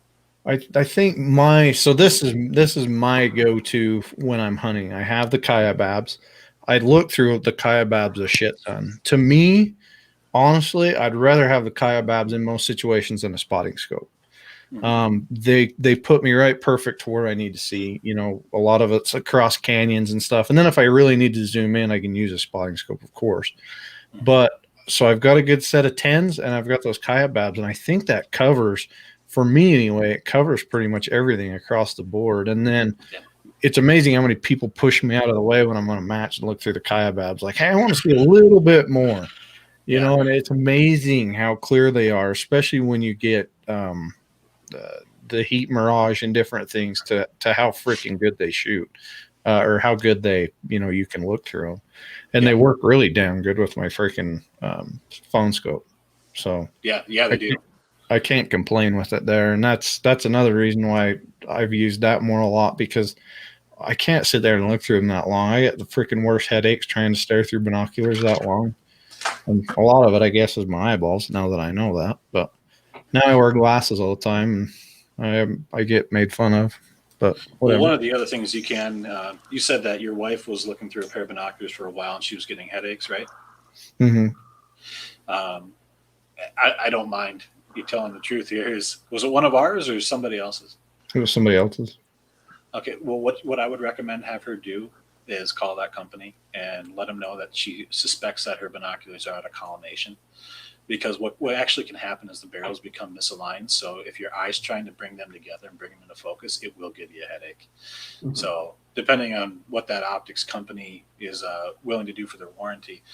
I think this is my go-to when I'm hunting. I have the Kayababs. I look through the Kayababs a shit ton. To me, honestly, I'd rather have the Kayababs in most situations than a spotting scope. They put me right perfect to where I need to see. You know, a lot of it's across canyons and stuff. And then if I really need to zoom in, I can use a spotting scope, of course. But so I've got a good set of 10s and I've got those Kayababs, and I think that covers, for me anyway, it covers pretty much everything across the board. And then it's amazing how many people push me out of the way when I'm on a match and look through the Kayababs like, hey, I want to see a little bit more, you know, and it's amazing how clear they are, especially when you get the heat mirage and different things to how freaking good they shoot, or how good they, you know, you can look through them. And they work really damn good with my freaking phone scope. So they do. I can't complain with it there. And that's another reason why I've used that more a lot, because I can't sit there and look through them that long. I get the freaking worst headaches trying to stare through binoculars that long. And a lot of it, I guess, is my eyeballs, now that I know that. But now I wear glasses all the time, and I get made fun of. But whatever. Well, one of the other things you can, you said that your wife was looking through a pair of binoculars for a while and she was getting headaches, right? Mm-hmm. I don't mind you telling the truth here. Was it one of ours or somebody else's? It was somebody else's. Okay. Well, what I would recommend have her do is call that company and let them know that she suspects that her binoculars are out of collimation. Because what actually can happen is the barrels become misaligned. So if your eye's trying to bring them together and bring them into focus, it will give you a headache. Mm-hmm. So depending on what that optics company is willing to do for their warranty,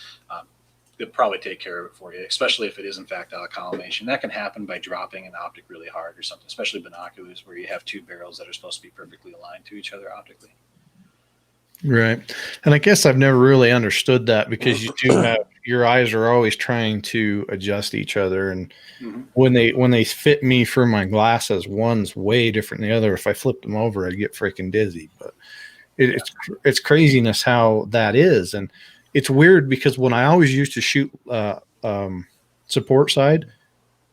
they'll probably take care of it for you, especially if it is in fact out of collimation. That can happen by dropping an optic really hard or something, especially binoculars where you have two barrels that are supposed to be perfectly aligned to each other optically. Right. And I guess I've never really understood that, because you do have, your eyes are always trying to adjust each other. And when they fit me for my glasses, one's way different than the other. If I flip them over, I'd get freaking dizzy. But it's craziness how that is. And it's weird because when I always used to shoot support side,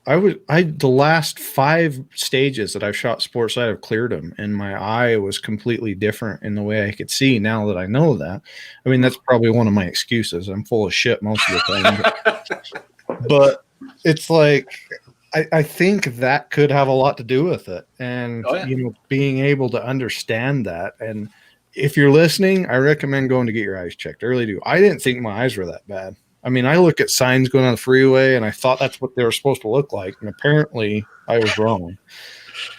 the last 5 stages that I've shot support side, I've cleared them, and my eye was completely different in the way I could see. Now that I know that, I mean, that's probably one of my excuses. I'm full of shit most of the time, but it's like, I think that could have a lot to do with it. And, you know, being able to understand that. And if you're listening, I recommend going to get your eyes checked. I really do. I didn't think my eyes were that bad. I mean, I look at signs going on the freeway and I thought that's what they were supposed to look like. And apparently I was wrong,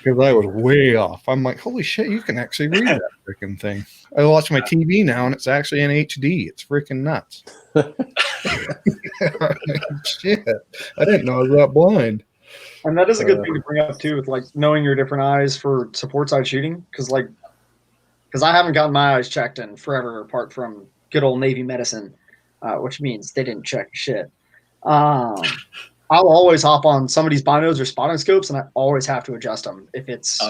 because I was way off. I'm like, holy shit, you can actually read that freaking thing. I watch my TV now and it's actually in HD. It's freaking nuts. Shit. I didn't know I was that blind. And that is a good thing to bring up too, with like knowing your different eyes for support side shooting. Because I haven't gotten my eyes checked in forever, apart from good old Navy medicine. Which means they didn't check shit. I'll always hop on somebody's binos or spotting scopes, and I always have to adjust them if it's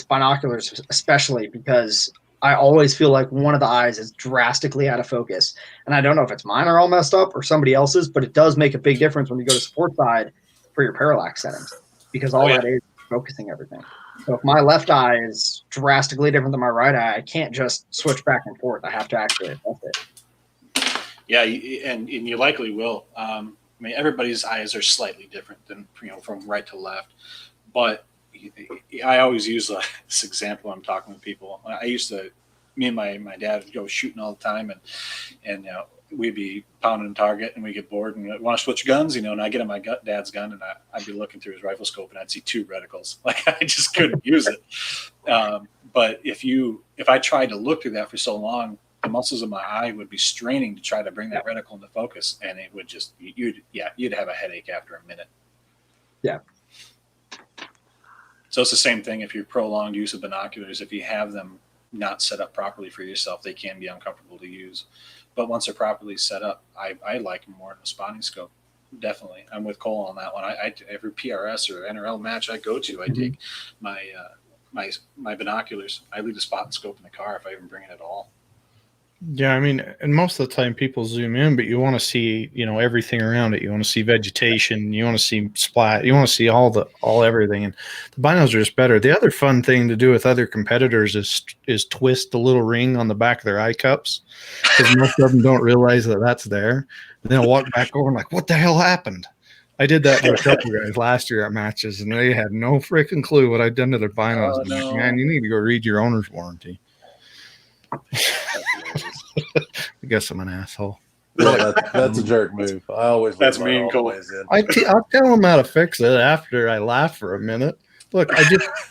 binoculars, especially, because I always feel like one of the eyes is drastically out of focus. And I don't know if it's mine are all messed up or somebody else's, but it does make a big difference when you go to support side for your parallax settings, because all that is focusing everything. So if my left eye is drastically different than my right eye, I can't just switch back and forth. I have to actually adjust it. Yeah, and you likely will. I mean, everybody's eyes are slightly different than, you know, from right to left. But I always use this example when I'm talking with people. Me and my dad would go shooting all the time, and you know, we'd be pounding target, and we get bored and want to switch guns, you know. And I get on my dad's gun, and I'd be looking through his rifle scope, and I'd see 2 reticles. Like, I just couldn't use it. But if I tried to look through that for so long, the muscles of my eye would be straining to try to bring that reticle into focus, and it would just you'd have a headache after a minute. Yeah. So it's the same thing if you're prolonged use of binoculars. If you have them not set up properly for yourself, they can be uncomfortable to use. But once they're properly set up, I like them more in a spotting scope. Definitely, I'm with Cole on that one. Every PRS or NRL match I go to, I take my my binoculars. I leave the spot and scope in the car if I even bring it at all. Yeah, I mean, and most of the time people zoom in, but you want to see, everything around it. You want to see vegetation, you want to see splat, you want to see all everything. And the binos are just better. The other fun thing to do with other competitors is twist the little ring on the back of their eye cups, because most of them don't realize that that's there. And they'll walk back over and like, what the hell happened? I did that to a couple guys last year at matches, and they had no freaking clue what I'd done to their binos. Oh, no. Man, you need to go read your owner's warranty. I guess I'm an asshole. Well, that's a jerk move. I always That's leave mine mean, all the Cole. ways in. I'll tell them how to fix it after I laugh for a minute. Look, I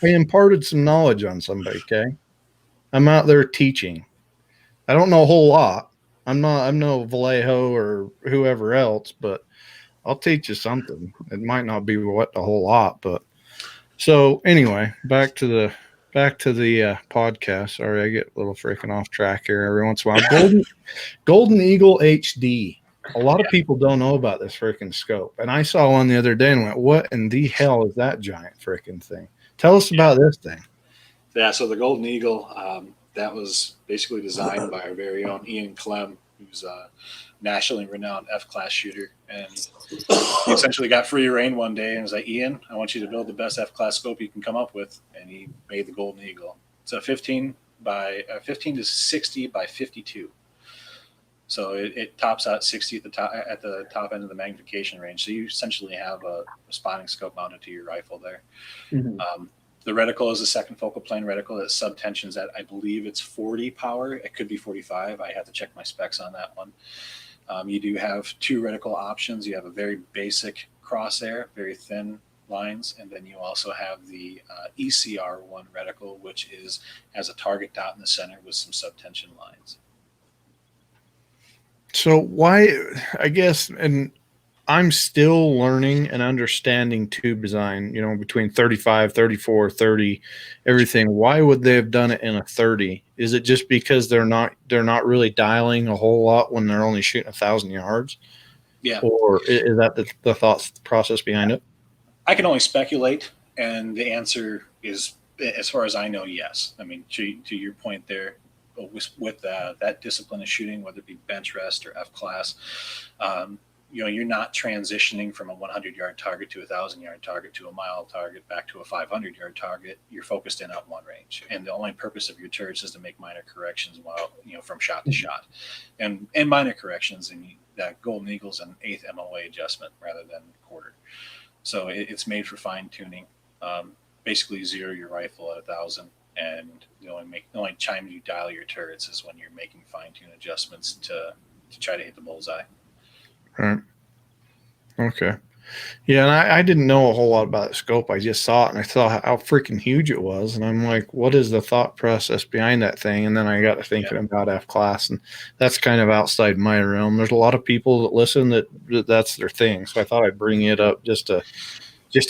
imparted some knowledge on somebody. Okay, I'm out there teaching. I don't know a whole lot. I'm no Vallejo or whoever else, but I'll teach you something. It might not be a whole lot, but so anyway, back to the podcast. Sorry, I get a little freaking off track here every once in a while. Golden Eagle HD. A lot of people don't know about this freaking scope, and I saw one the other day and went, "What in the hell is that giant freaking thing?" Tell us about this thing. Yeah, so the Golden Eagle, that was basically designed by our very own Ian Clem, who's a nationally renowned F-class shooter. And he essentially got free reign one day and was like, Ian, I want you to build the best F-class scope you can come up with. And he made the Golden Eagle. It's a 15 to 60 by 52. So it tops out 60 at the top end of the magnification range. So you essentially have a spotting scope mounted to your rifle there. Mm-hmm. The reticle is a second focal plane reticle that sub-tensions at, I believe it's 40 power. It could be 45. I have to check my specs on that one. You do have two reticle options. You have a very basic crosshair, very thin lines, and then you also have the ECR1 reticle, which has a target dot in the center with some sub-tension lines. So why, I guess, and I'm still learning and understanding tube design, between 35, 34, 30, everything. Why would they have done it in a 30? Is it just because they're not really dialing a whole lot when they're only shooting 1,000 yards? Yeah. Or is that the thought process behind it? I can only speculate, and the answer is, as far as I know, yes. I mean, to your point there, with that discipline of shooting, whether it be bench rest or F-class, you're not transitioning from a 100-yard target to a 1,000-yard target to a mile target back to a 500-yard target. You're focused in at one range, and the only purpose of your turrets is to make minor corrections from shot to shot, and minor corrections. And that Golden Eagle's an 8th MOA adjustment rather than quarter, so it's made for fine tuning. Basically, zero your rifle at 1,000, and the only time you dial your turrets is when you're making fine tune adjustments to try to hit the bullseye. Right. Okay. Yeah, and I didn't know a whole lot about the scope. I just saw it, and I saw how freaking huge it was, and I'm like, what is the thought process behind that thing? And then I got to thinking about F-class, and that's kind of outside my realm. There's a lot of people that listen that's their thing, so I thought I'd bring it up just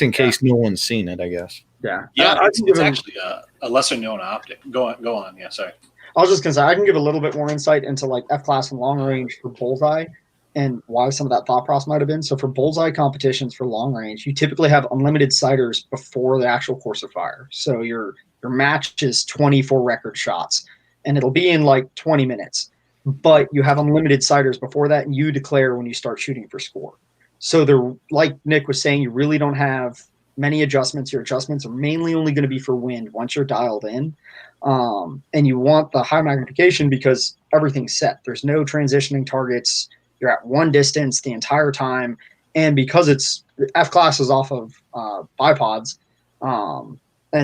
in case no one's seen it, I guess. Yeah. It's actually a lesser known optic. Go on. Yeah, sorry. I was just going to say, I can give a little bit more insight into like F-class and long range for bullseye and why some of that thought process might have been. So for bullseye competitions for long range, you typically have unlimited sighters before the actual course of fire. So your match is 24 record shots, and it'll be in like 20 minutes. But you have unlimited sighters before that, and you declare when you start shooting for score. So like Nick was saying, you really don't have many adjustments. Your adjustments are mainly only going to be for wind once you're dialed in. And you want the high magnification because everything's set. There's no transitioning targets. You're at one distance the entire time. And because it's F-class is off of bipods, and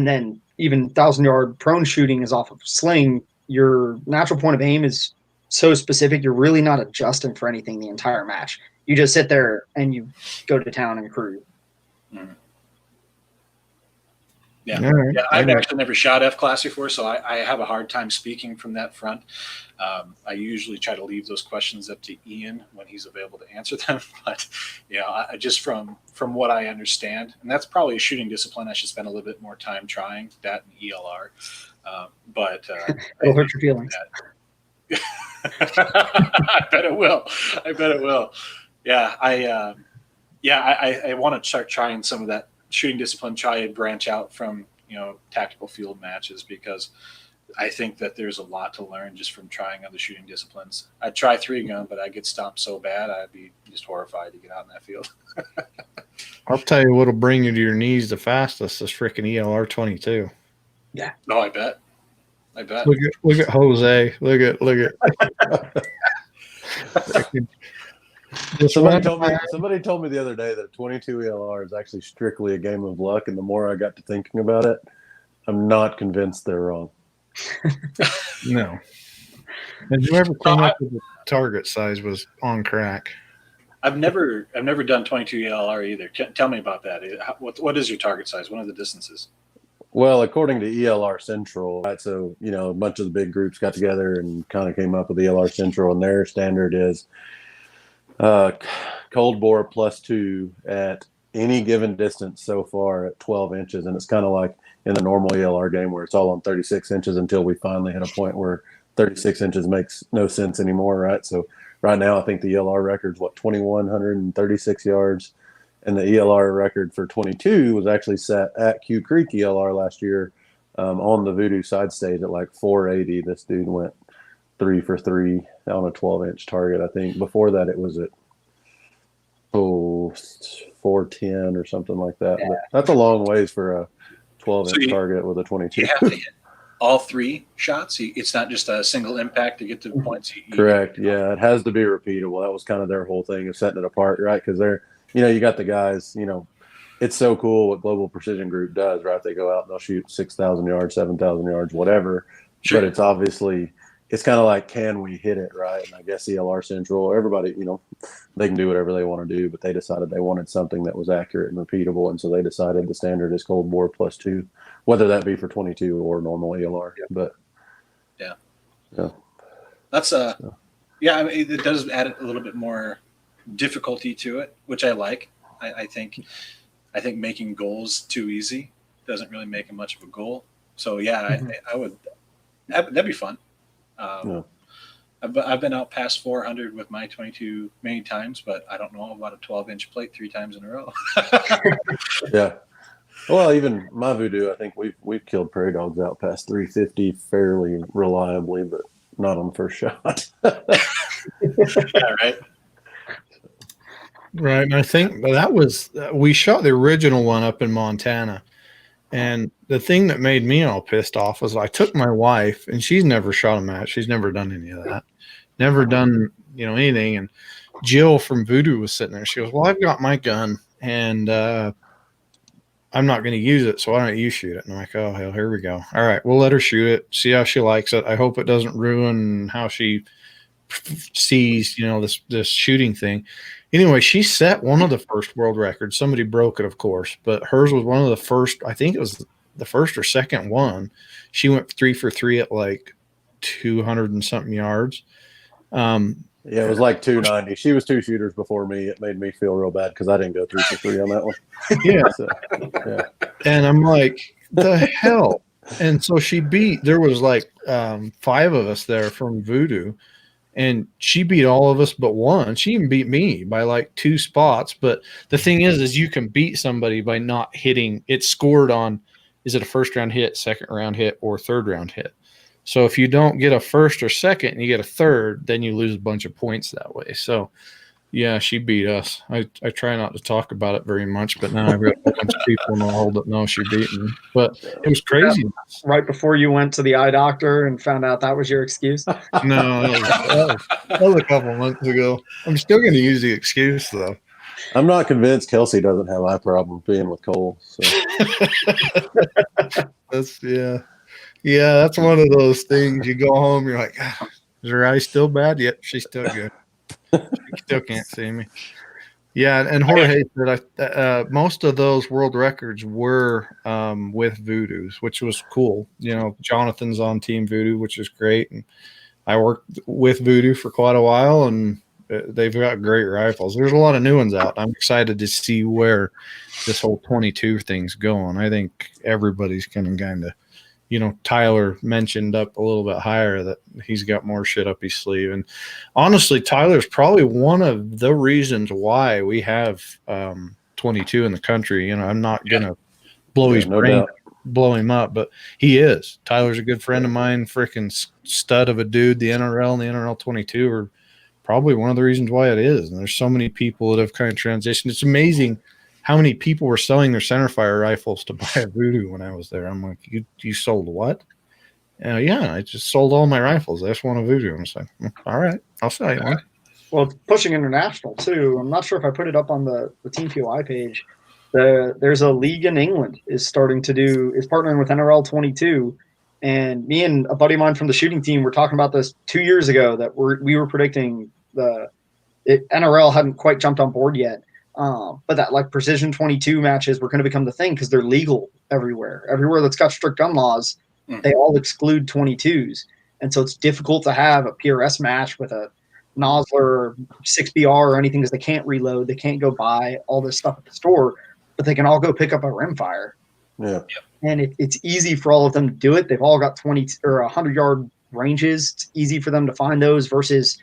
then even 1,000-yard prone shooting is off of sling, your natural point of aim is so specific, you're really not adjusting for anything the entire match. You just sit there and you go to town and cruise. Mm-hmm. Yeah, I've actually never shot F-class before, so I have a hard time speaking from that front. I usually try to leave those questions up to Ian when he's available to answer them. But I just from what I understand, and that's probably a shooting discipline I should spend a little bit more time trying, that and ELR. But it'll hurt your feelings. I bet it will. Yeah, I want to start trying some of that shooting discipline, try and branch out from tactical field matches, because I think that there's a lot to learn just from trying other shooting disciplines. I'd try 3-gun, but I'd get stomped so bad I'd be just horrified to get out in that field. I'll tell you what'll bring you to your knees the fastest is freaking ELR 22. Yeah. No, I bet. Look at Jose. Look at. Somebody told me the other day that 22 ELR is actually strictly a game of luck, and the more I got to thinking about it, I'm not convinced they're wrong. No. And whoever came up with the target size was on crack. I've never done 22 ELR either. Tell me about that. What is your target size? What are the distances? Well, according to ELR Central, right, so a bunch of the big groups got together and kind of came up with ELR Central, and their standard is cold bore +2 at any given distance so far at 12 inches, and it's kind of like in the normal ELR game where it's all on 36 inches until we finally hit a point where 36 inches makes no sense anymore, right? So right now, I think the ELR record's 2,136 yards, and the ELR record for 22 was actually set at Q Creek ELR last year on the Voodoo side stage at 480. This dude went 3 for 3 on a 12-inch target. I think before that it was at 410 or something like that. Yeah. But that's a long ways for a 12-inch target with a 22. You have to hit all 3 shots. It's not just a single impact to get to points. Correct. Yeah, it has to be repeatable. That was kind of their whole thing of setting it apart, right? Because they're, you got the guys. It's so cool what Global Precision Group does, right? They go out and they'll shoot 6,000 yards, 7,000 yards, whatever. Sure. But it's obviously. It's kind of like, can we hit it, right? And I guess ELR Central, everybody, they can do whatever they want to do, but they decided they wanted something that was accurate and repeatable, and so they decided the standard is cold bore +2, whether that be for 22 or normal ELR. Yeah. But yeah, that's I mean, it does add a little bit more difficulty to it, which I like. I think making goals too easy doesn't really make it much of a goal. So yeah, I would. That'd be fun. I've been out past 400 with my 22 many times, but I don't know about a 12-inch plate 3 times in a row. Yeah. Well, even my Voodoo, I think we've killed prairie dogs out past 350 fairly reliably, but not on the first shot. Yeah, right. Right, and I think that was we shot the original one up in Montana. And the thing that made me all pissed off was I took my wife, and she's never shot a match. She's never done any of that. Never done, anything. And Jill from Voodoo was sitting there. She goes, well, I've got my gun, and I'm not going to use it, so why don't you shoot it? And I'm like, oh, hell, here we go. All right, we'll let her shoot it, see how she likes it. I hope it doesn't ruin how she sees, this shooting thing. Anyway, she set one of the first world records. Somebody broke it, of course, but hers was one of the first. I think it was the first or second one. She went 3 for 3 at 200 and something yards. Yeah, it was 290. She was 2 shooters before me. It made me feel real bad because I didn't go 3 for 3 on that one. Yeah. So, yeah. And I'm like, the hell? And so she beat. There was 5 of us there from Voodoo. And she beat all of us but one. She even beat me by 2 spots. But the thing is you can beat somebody by not hitting. It's scored on, is it a first round hit, second round hit, or third round hit? So if you don't get a first or second and you get a third, then you lose a bunch of points that way. So, yeah, she beat us. I try not to talk about it very much, but now I've got a bunch of people in the world that know she beat me. But it was crazy. Right before you went to the eye doctor and found out that was your excuse? No, that was a couple months ago. I'm still going to use the excuse, though. I'm not convinced Kelsey doesn't have eye problems being with Cole. So. That's one of those things. You go home, you're like, is her eye still bad? Yep, she's still good. She still can't see me. Yeah, and Jorge said most of those world records were with Voodoos, which was cool. Jonathan's on Team Voodoo, which is great. And I worked with Voodoo for quite a while, and they've got great rifles. There's a lot of new ones out. I'm excited to see where this whole 22 thing's going. I think everybody's going to kind of, Tyler mentioned up a little bit higher that he's got more shit up his sleeve. And honestly, Tyler's probably one of the reasons why we have 22 in the country. I'm not going to blow his brain. blow him up, but he is. Tyler's a good friend of mine, freaking stud of a dude. The NRL and the NRL 22 are probably one of the reasons why it is. And there's so many people that have kind of transitioned. It's amazing how many people were selling their centerfire rifles to buy a Voodoo when I was there. I'm like, you sold what? Yeah, I just sold all my rifles. I just want a Voodoo. I'm like, all right, I'll sell you one. Well, it's pushing international too. I'm not sure if I put it up on the Team POI page. There's a league in England is partnering with NRL 22, and me and a buddy of mine from the shooting team were talking about this 2 years ago that we were predicting NRL hadn't quite jumped on board yet, but that like precision 22 matches were going to become the thing because they're legal everywhere. Everywhere that's got strict gun laws, they all exclude 22s, and so it's difficult to have a PRS match with a Nosler or 6BR or anything because they can't reload, they can't go buy all this stuff at the store, but they can all go pick up a rimfire. Yeah. And it's easy for all of them to do it. They've all got 20 or 100-yard ranges. It's easy for them to find those versus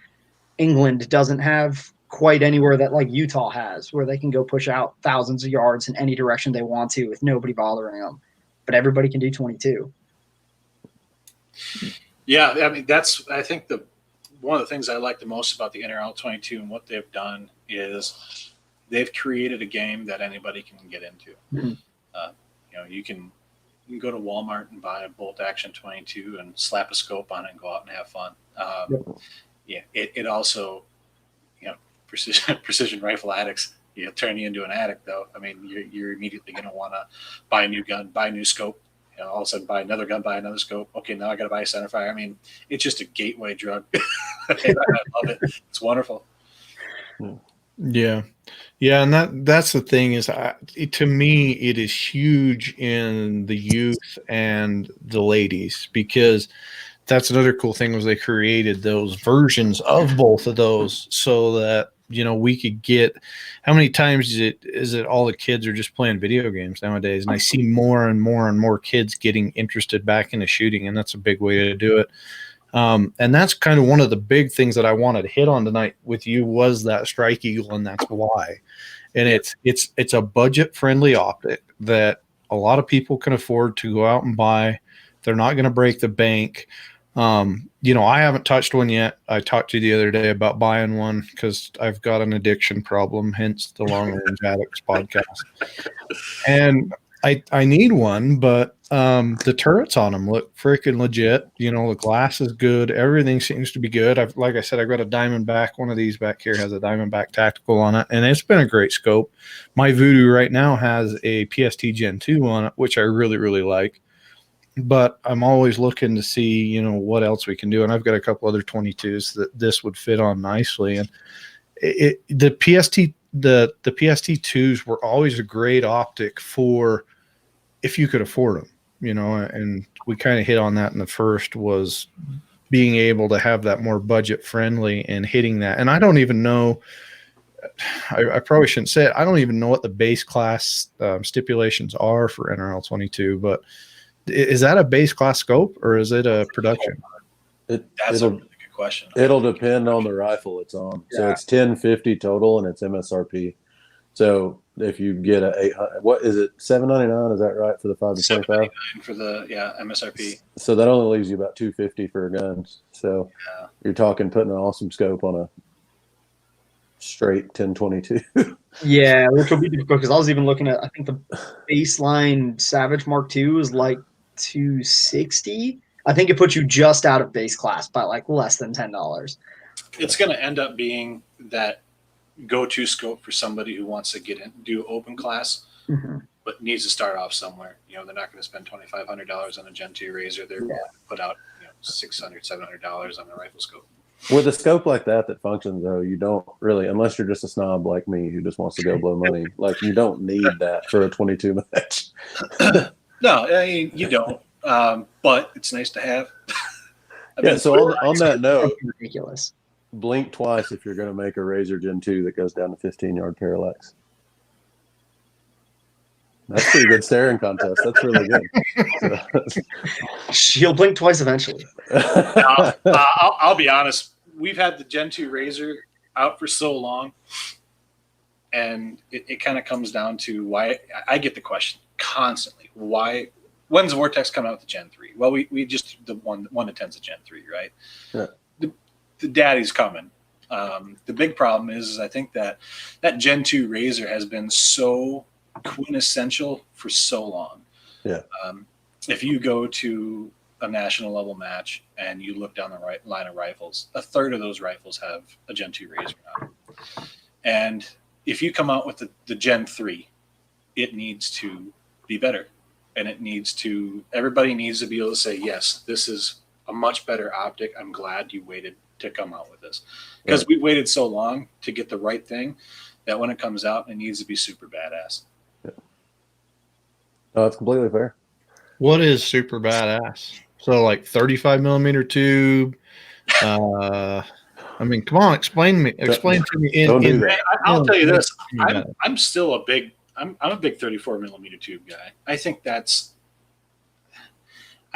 England doesn't have quite anywhere that like Utah has where they can go push out thousands of yards in any direction they want to with nobody bothering them. But everybody can do 22. Yeah, I mean, I think one of the things I like the most about the NRL 22 and what they've done is they've created a game that anybody can get into. Mm-hmm. You can go to Walmart and buy a bolt action 22 and slap a scope on it and go out and have fun. Yeah, it also, precision rifle addicts, turn you into an addict though. I mean, you're immediately going to want to buy a new gun, buy a new scope. All of a sudden buy another gun, buy another scope. Okay, now I got to buy a centerfire. I mean, it's just a gateway drug. I love it. It's wonderful. Yeah. And that's the thing is, to me, it is huge in the youth and the ladies, because that's another cool thing was they created those versions of both of those so that, we could get, how many times is it all the kids are just playing video games nowadays? And I see more and more and more kids getting interested back into shooting, and that's a big way to do it. And that's kind of one of the big things that I wanted to hit on tonight with you was that Strike Eagle, and that's why. And it's a budget friendly optic that a lot of people can afford to go out and buy. They're not going to break the bank. I haven't touched one yet. I talked to you the other day about buying one because I've got an addiction problem, hence the Long Range Addicts podcast. And I need one, but the turrets on them look freaking legit. The glass is good. Everything seems to be good. Like I said, I've got a Diamondback. One of these back here has a Diamondback Tactical on it, and it's been a great scope. My Voodoo right now has a PST Gen 2 on it, which I really, really like. But I'm always looking to see, what else we can do. And I've got a couple other 22s that this would fit on nicely. And the PST2s were always a great optic for if you could afford them, and we kind of hit on that in the first was being able to have that more budget friendly and hitting that. And I don't even know, I probably shouldn't say it. I don't even know what the base class stipulations are for NRL 22, but is that a base class scope or is it a production? That's a really good question. It'll depend on the rifle it's on. Yeah. So it's 1050 total and it's MSRP. So if you get a 800, what is it? $799? Is that right for the 5 to 25? For the MSRP. So that only leaves you about $250 for guns. So you're talking putting an awesome scope on a straight 1022. Yeah, which will be difficult because I was even looking at, I think the baseline Savage Mark II is like 260. I think it puts you just out of base class by like less than $10. It's going to end up being that go-to scope for somebody who wants to do open class, but needs to start off somewhere. They're not going to spend $2,500 on a Gen 2 Razor. They're going to put out $600, $700 on a rifle scope. With a scope like that functions, though, you don't really, unless you're just a snob like me who just wants to go blow money, like you don't need that for a 22 match. No, I mean, you don't. But it's nice to have. So on that note, ridiculous. Blink twice if you're going to make a Razor Gen 2 that goes down to 15-yard parallax. That's a pretty good staring contest. That's really good. She'll blink twice eventually. I'll be honest. We've had the Gen 2 Razor out for so long, and it kind of comes down to why I get the question constantly. Why when's Vortex coming out with the Gen 3? Well, we just the 1 to 10's a Gen 3, right? Yeah. The daddy's coming. The big problem is I think that Gen 2 Razor has been so quintessential for so long. Yeah. If you go to a national level match and you look down the right line of rifles, a third of those rifles have a Gen 2 Razor on it. And if you come out with the Gen 3, it needs to be better. And everybody needs to be able to say, yes, this is a much better optic. I'm glad you waited to come out with this. Because we waited so long to get the right thing that when it comes out, it needs to be super badass. Yeah. No, that's completely fair. What is super badass? So like 35 millimeter tube. I mean, come on, explain to me. Don't do that. I'll tell you this. I'm still a big 34 millimeter tube guy. I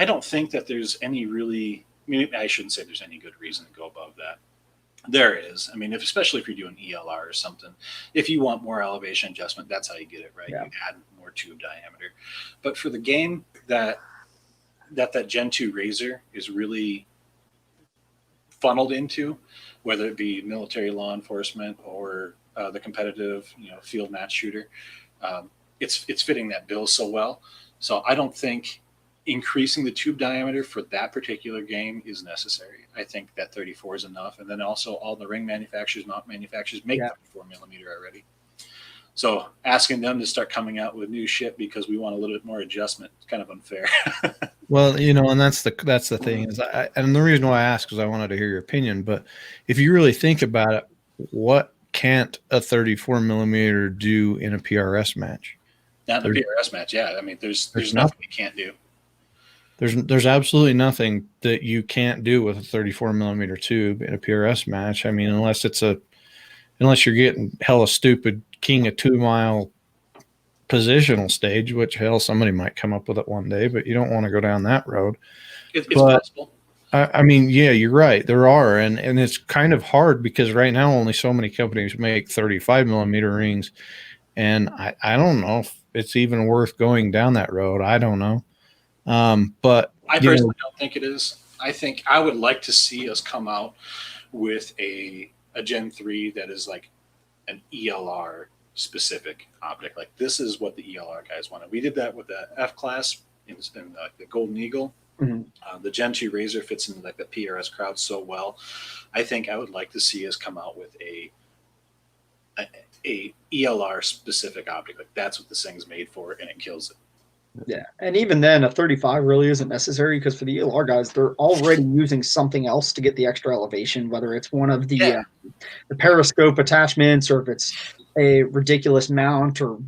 don't think that there's any really. I mean, I shouldn't say there's any good reason to go above that. There is. I mean, especially if you're doing ELR or something, if you want more elevation adjustment, that's how you get it, right? Yeah. You add more tube diameter. But for the game that Gen 2 Razor is really funneled into, whether it be military law enforcement or the competitive, field match shooter, it's fitting that bill so well. So I don't think increasing the tube diameter for that particular game is necessary. I think that 34 is enough. And then also all the ring manufacturers, mount manufacturers make 34 millimeter already. So asking them to start coming out with new shit because we want a little bit more adjustment is kind of unfair. Well, and that's the thing is, and the reason why I asked is I wanted to hear your opinion. But if you really think about it, what can't a 34 millimeter do in a PRS match? Not in a PRS match, yeah. I mean, there's nothing you can't do. There's absolutely nothing that you can't do with a 34 millimeter tube in a PRS match. I mean, unless you're getting hella stupid king of 2 mile positional stage, which hell, somebody might come up with it one day, but you don't want to go down that road. It's possible. I mean, yeah, you're right. There are, and it's kind of hard because right now only so many companies make 35 millimeter rings, and I don't know if it's even worth going down that road. I don't know. But I personally don't think it is. I think I would like to see us come out with a Gen 3 that is like an ELR specific optic. Like this is what the ELR guys wanted. We did that with the F class in the Golden Eagle. Mm-hmm. The Gen 2 Razor fits into like the PRS crowd so well. I think I would like to see us come out with a ELR specific optic. Like that's what this thing's made for, and it kills it. Yeah, and even then, a 35 really isn't necessary because for the ELR guys, they're already using something else to get the extra elevation, whether it's one of the periscope attachments or if it's a ridiculous mount or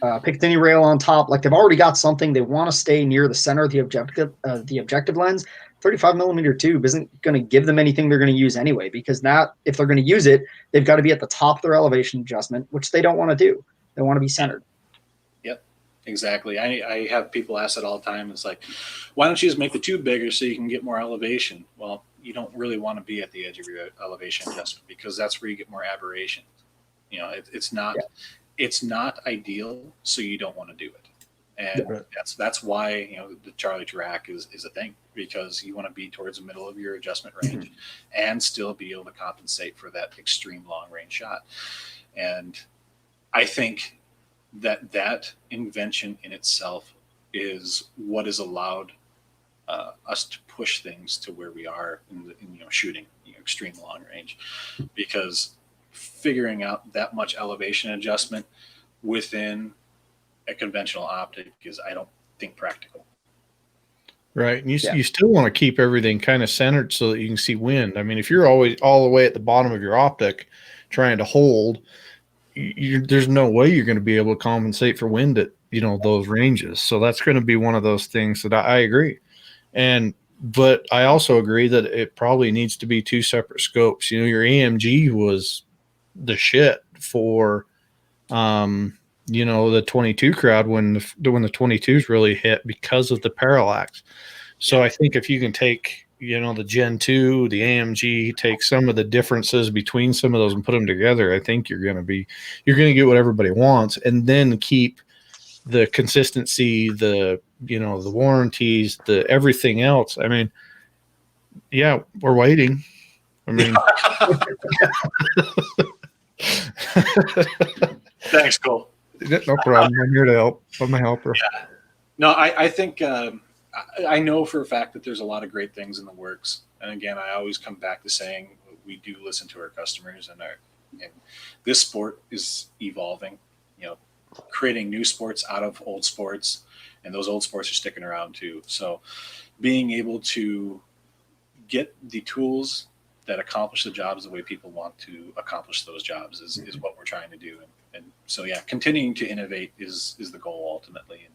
Picatinny rail on top. Like they've already got something. They want to stay near the center of the objective lens. 35 millimeter tube isn't going to give them anything they're going to use anyway, because if they're going to use it, they've got to be at the top of their elevation adjustment, which they don't want to do. They want to be centered. Exactly. I have people ask it all the time. It's like, why don't you just make the tube bigger so you can get more elevation? Well, you don't really want to be at the edge of your elevation adjustment because that's where you get more aberration. It's not ideal, so you don't want to do it. And that's why the Charlie track is a thing, because you want to be towards the middle of your adjustment range and still be able to compensate for that extreme long range shot. And I think that invention in itself is what has allowed us to push things to where we are in shooting extreme long range, because figuring out that much elevation adjustment within a conventional optic is, I don't think, practical. Right. And you still want to keep everything kind of centered so that you can see wind. I mean, if you're always all the way at the bottom of your optic trying to hold, there's no way you're going to be able to compensate for wind at those ranges. So that's going to be one of those things that I agree. But I also agree that it probably needs to be 2 separate scopes. Your AMG was the shit for the 22 crowd when the 22s really hit because of the parallax. So I think if you can take the Gen 2, the AMG, take some of the differences between some of those and put them together, I think you're going to get what everybody wants, and then keep the consistency, the the warranties, the everything else. I mean, yeah, we're waiting. I mean, Thanks, Cole. no problem. I'm here to help. I'm a helper. Yeah. No, I think I know for a fact that there's a lot of great things in the works. And again, I always come back to saying we do listen to our customers, and this sport is evolving. Creating new sports out of old sports, and those old sports are sticking around too. So, being able to get the tools that accomplish the jobs the way people want to accomplish those jobs is what we're trying to do. And so, yeah, continuing to innovate is the goal ultimately. And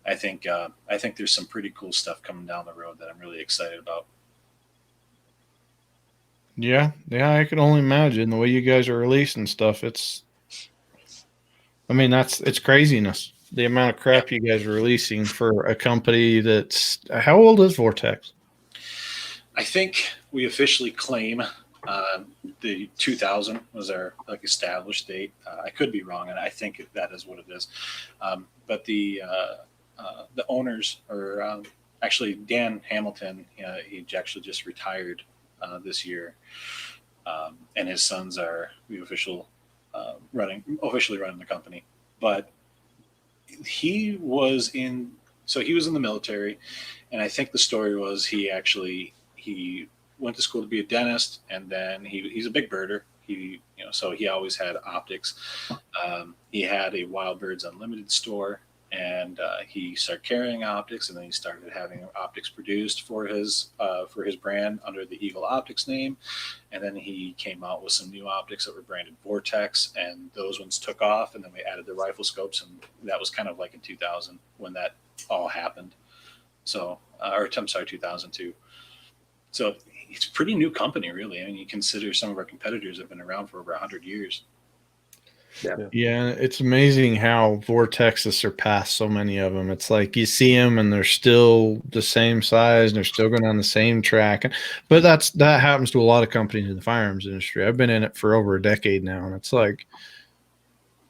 I think there's some pretty cool stuff coming down the road that I'm really excited about. Yeah, I can only imagine the way you guys are releasing stuff. It's craziness. The amount of crap you guys are releasing for a company that's how old is Vortex? I think we officially claim the 2000 was our established date. I could be wrong, and I think that is what it is. But the owners are actually Dan Hamilton. He actually just retired this year, and his sons are officially running the company. But he was in the military, and I think the story was he went to school to be a dentist, and then he's a big birder. So he always had optics. He had a Wild Birds Unlimited store, and he started carrying optics, and then he started having optics produced for his brand under the Eagle Optics name. And then he came out with some new optics that were branded Vortex, and those ones took off. And then we added the rifle scopes, and that was kind of like in 2000 when that all happened. So, I'm sorry, 2002. So it's a pretty new company, really. I mean, you consider some of our competitors have been around for over 100 years. Yeah, it's amazing how Vortex has surpassed so many of them. It's like you see them and they're still the same size and they're still going on the same track. But that happens to a lot of companies in the firearms industry. I've been in it for over a decade now, and it's like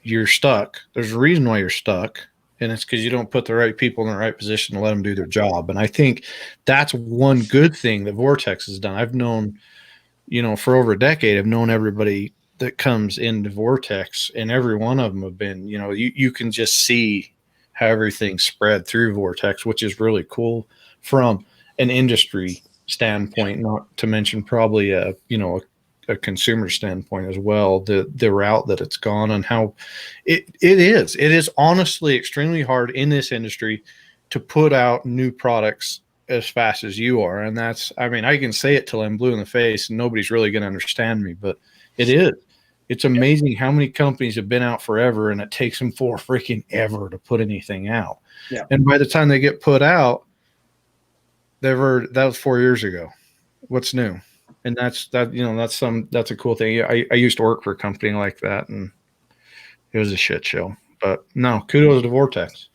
you're stuck. There's a reason why you're stuck, and it's because you don't put the right people in the right position to let them do their job. And I think that's one good thing that Vortex has done. I've known, for over a decade, I've known everybody that comes into Vortex, and every one of them have been, you can just see how everything's spread through Vortex, which is really cool from an industry standpoint, not to mention probably a consumer standpoint as well, the route that it's gone and how it is honestly extremely hard in this industry to put out new products as fast as you are. And I can say it till I'm blue in the face and nobody's really going to understand me, but it's amazing how many companies have been out forever and it takes them for freaking ever to put anything out. Yeah. And by the time they get put out, that was 4 years ago. What's new? And that's a cool thing. I used to work for a company like that, and it was a shit show. But no, kudos to Vortex.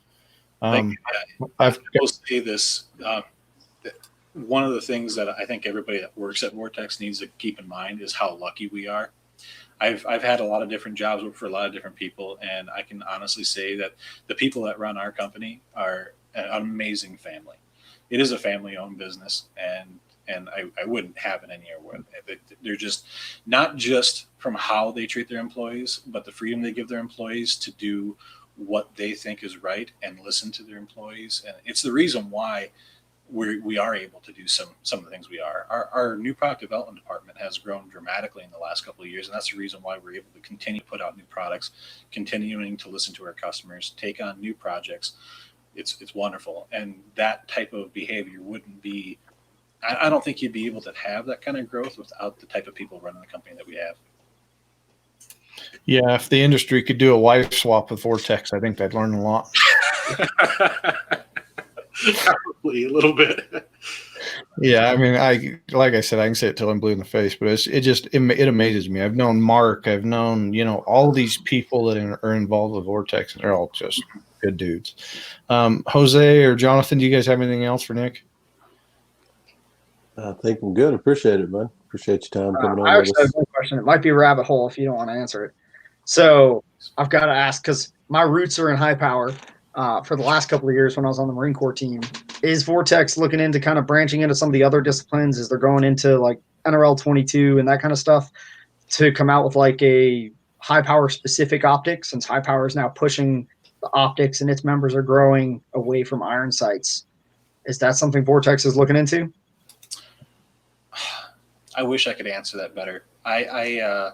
I will say this. One of the things that I think everybody that works at Vortex needs to keep in mind is how lucky we are. I've had a lot of different jobs, work for a lot of different people, and I can honestly say that the people that run our company are an amazing family. It is a family-owned business, and I wouldn't have it anywhere. They're just not just from how they treat their employees, but the freedom they give their employees to do what they think is right and listen to their employees. And it's the reason why we are able to do some of the things we are. Our new product development department has grown dramatically in the last couple of years, and that's the reason why we're able to continue to put out new products, continuing to listen to our customers, take on new projects. It's wonderful, and that type of behavior wouldn't be. I don't think you'd be able to have that kind of growth without the type of people running the company that we have. Yeah, if the industry could do a wife swap with Vortex, I think they'd learn a lot. Probably a little bit. Yeah, I mean, like I said, I can say it till I'm blue in the face, but it amazes me. I've known Mark, I've known all these people that are involved with Vortex, and they're all just good dudes. Jose or Jonathan, do you guys have anything else for Nick? I think I'm good. Appreciate it, man. Appreciate your time coming on. I actually have one question. It might be a rabbit hole if you don't want to answer it. So I've got to ask because my roots are in high power. for the last couple of years when I was on the Marine Corps team. Is Vortex looking into kind of branching into some of the other disciplines as they're going into like NRL 22 and that kind of stuff to come out with like a high power specific optic, since high power is now pushing the optics and its members are growing away from iron sights? Is that something Vortex is looking into? I wish I could answer that better. I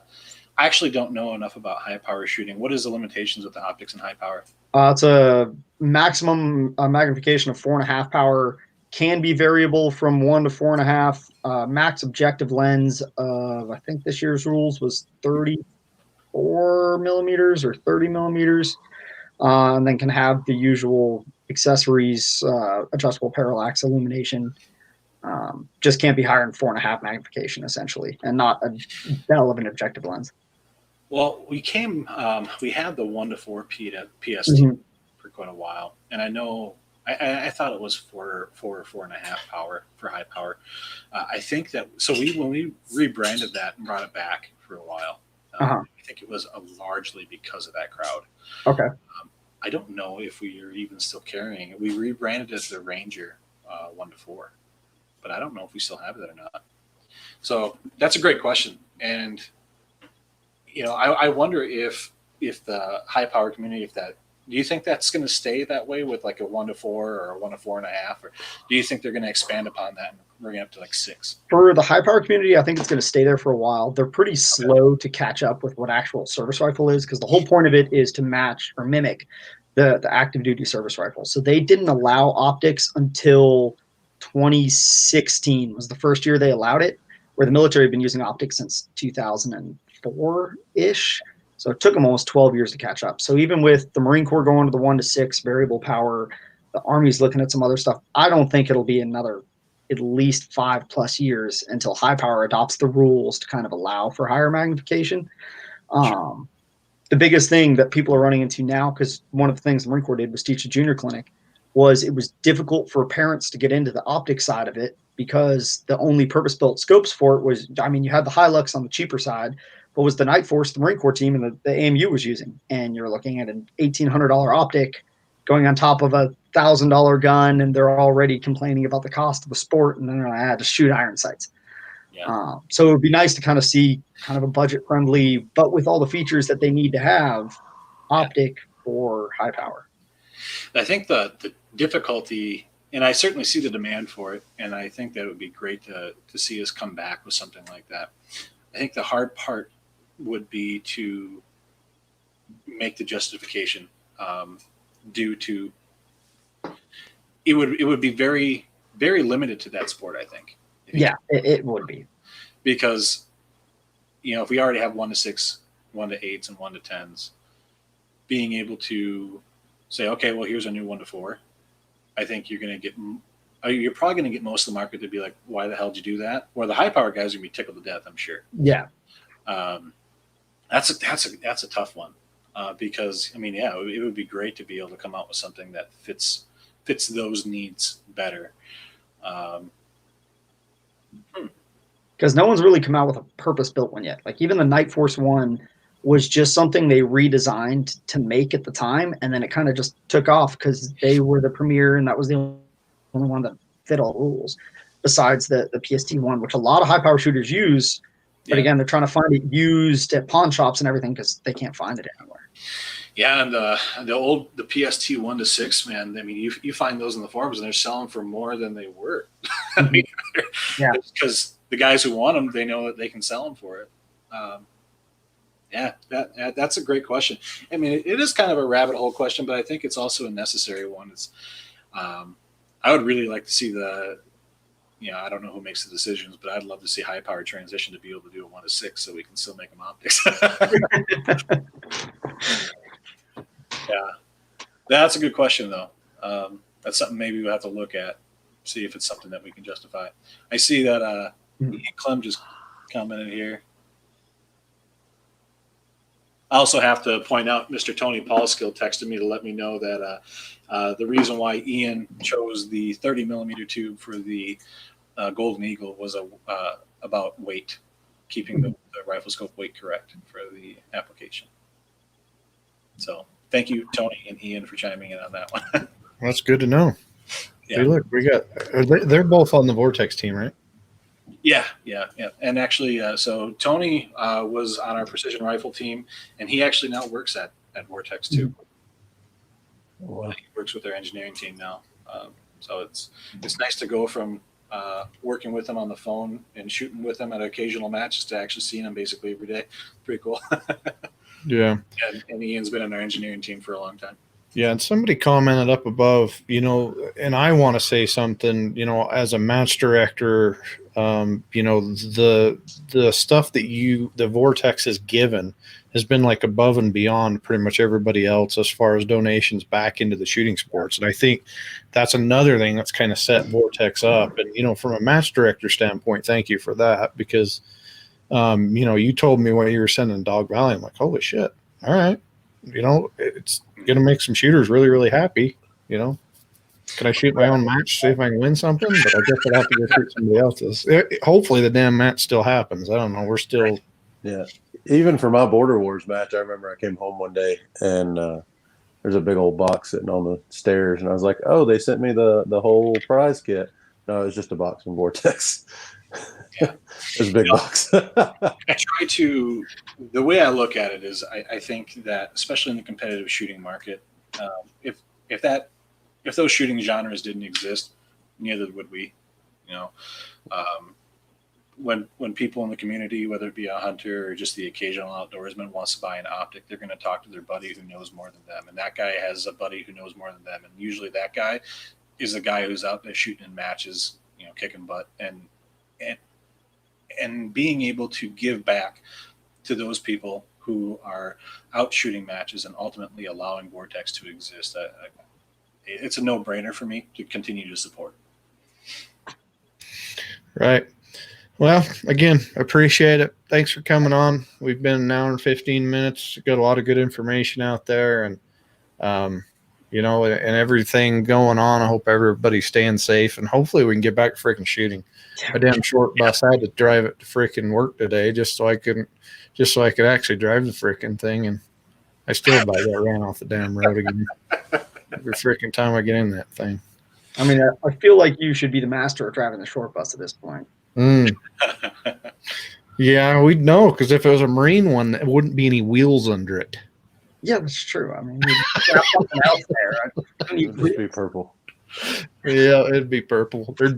actually don't know enough about high power shooting. What is the limitations with the optics and high power? It's a maximum magnification of 4.5 power, can be variable from 1 to 4.5. Max objective lens of, I think this year's rules was 34 millimeters or 30 millimeters, and then can have the usual accessories, adjustable parallax illumination. Just can't be higher than 4.5 magnification, essentially, and not a bell of an objective lens. Well, we had the 1 to 4 PST for quite a while, and I know I thought it was 4 or 4.5 power for high power. I think that when we rebranded that and brought it back for a while, I think it was largely because of that crowd. Okay. I don't know if we are even still carrying it. We rebranded it as the Ranger 1 to 4, but I don't know if we still have it or not. So that's a great question, and I wonder if the high power community, do you think that's going to stay that way with like a 1 to 4 or a 1 to 4.5, or do you think they're going to expand upon that and bring it up to like 6? For the high power community, I think it's going to stay there for a while. They're pretty slow to catch up with what actual service rifle is, because the whole point of it is to match or mimic the active duty service rifle. So they didn't allow optics until 2016 was the first year they allowed it, where the military had been using optics since 2004-ish. So it took them almost 12 years to catch up. So even with the Marine Corps going to the 1 to 6 variable power, the Army's looking at some other stuff. I don't think it'll be another at least 5+ years until high power adopts the rules to kind of allow for higher magnification. Sure. The biggest thing that people are running into now, because one of the things the Marine Corps did was teach a junior clinic, was it was difficult for parents to get into the optic side of it, because the only purpose-built scopes for it was, you had the Hilux on the cheaper side, but was the Night Force, the Marine Corps team, and the AMU was using. And you're looking at an $1,800 optic going on top of a $1,000 gun, and they're already complaining about the cost of the sport, and then I had to shoot iron sights. Yeah. So it would be nice to kind of see kind of a budget-friendly, but with all the features that they need to have, optic for high power. I think the difficulty, and I certainly see the demand for it, and I think that it would be great to see us come back with something like that. I think the hard part would be to make the justification, due to it would be very, very limited to that sport, I think. Yeah, it would be. Because, if we already have 1 to 6, 1 to 8s, and 1 to 10s, being able to say, okay, well, here's a new 1 to 4, I think you're probably going to get most of the market to be like, why the hell did you do that? Where the high power guys are going to be tickled to death, I'm sure. Yeah. That's a tough one, because it would be great to be able to come out with something that fits those needs better. Because no one's really come out with a purpose-built one yet. Like even the Night Force 1 was just something they redesigned to make at the time, and then it kind of just took off because they were the premier, and that was the only one that fit all the rules, besides the PST 1, which a lot of high-power shooters use. But again, they're trying to find it used at pawn shops and everything because they can't find it anywhere. Yeah, and the PST 1 to 6, man. I mean, you find those in the forums, and they're selling for more than they were. Yeah, because the guys who want them, they know that they can sell them for it. That's a great question. I mean, it is kind of a rabbit hole question, but I think it's also a necessary one. I would really like to see I don't know who makes the decisions, but I'd love to see high power transition to be able to do a 1 to 6 so we can still make them optics. Yeah, that's a good question though. That's something maybe we'll have to look at, see if it's something that we can justify. I see that Ian Clem just commented here. I also have to point out Mr. Tony Paulskill texted me to let me know that the reason why Ian chose the 30 millimeter tube for the Golden Eagle was about weight, keeping the rifle scope weight correct for the application. So thank you, Tony and Ian, for chiming in on that one. That's good to know. Yeah. Hey, look, they're both on the Vortex team, right? Yeah. And actually, so Tony was on our precision rifle team, and he actually now works at Vortex too. Wow. He works with their engineering team now. So it's nice to go from working with him on the phone and shooting with him at occasional matches to actually seeing him basically every day. Pretty cool. Yeah. And Ian's been on our engineering team for a long time. Yeah, and somebody commented up above, and I want to say something, as a match director, the stuff that the Vortex has given has been like above and beyond pretty much everybody else as far as donations back into the shooting sports. And I think that's another thing that's kind of set Vortex up. And, from a match director standpoint, thank you for that, because, you told me when you were sending Dog Valley, I'm like, holy shit. All right. It's going to make some shooters really, really happy. Can I shoot my own match, see if I can win something? But I guess I'd have to go shoot somebody else's. Hopefully the damn match still happens. I don't know. We're still. Yeah. Even for my Border Wars match, I remember I came home one day and there's a big old box sitting on the stairs. And I was like, oh, they sent me the whole prize kit. No, it was just a box from Vortex. Yeah. It was a big box. I try to, the way I look at it is I think that, especially in the competitive shooting market, if those shooting genres didn't exist, neither would we. When people in the community, whether it be a hunter or just the occasional outdoorsman, wants to buy an optic, they're going to talk to their buddy who knows more than them, and that guy has a buddy who knows more than them, and usually that guy is the guy who's out there shooting in matches, kicking butt, and being able to give back to those people who are out shooting matches and ultimately allowing Vortex to exist. It's a no-brainer for me to continue to support. Right. Well, again, appreciate it. Thanks for coming on. We've been an hour and 15 minutes. Got a lot of good information out there, and and everything going on. I hope everybody's staying safe, and hopefully we can get back to freaking shooting. A damn short bus. I had to drive it to freaking work today just so I could actually drive the freaking thing, and I still about got ran off the damn road again. Every freaking time I get in that thing. I mean, I feel like you should be the master of driving the short bus at this point. Yeah, we'd know, because if it was a Marine one, there wouldn't be any wheels under it. Yeah, that's true. I mean, you have something else there. It would just be purple. Yeah, it'd be purple. There's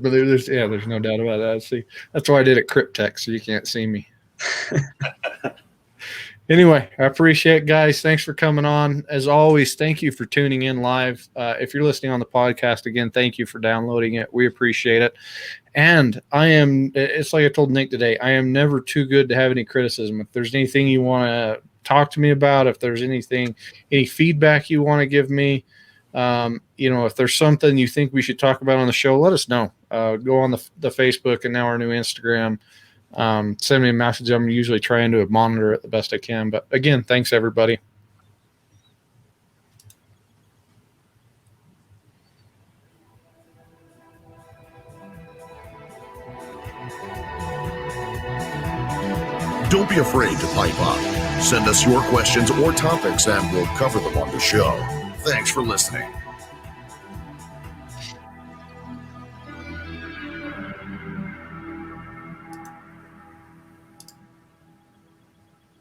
no doubt about that. See, that's why I did it Cryptex, so you can't see me. Anyway, I appreciate it, guys. Thanks for coming on. As always, thank you for tuning in live. If you're listening on the podcast, again, thank you for downloading it. We appreciate it. And it's like I told Nick today, I am never too good to have any criticism. If there's anything you want to talk to me about, if there's any feedback you want to give me, if there's something you think we should talk about on the show, let us know. Go on the Facebook and now our new Instagram. Send me a message. I'm usually trying to monitor it the best I can. But again, thanks everybody. Don't be afraid to pipe up. Send us your questions or topics and we'll cover them on the show. Thanks for listening.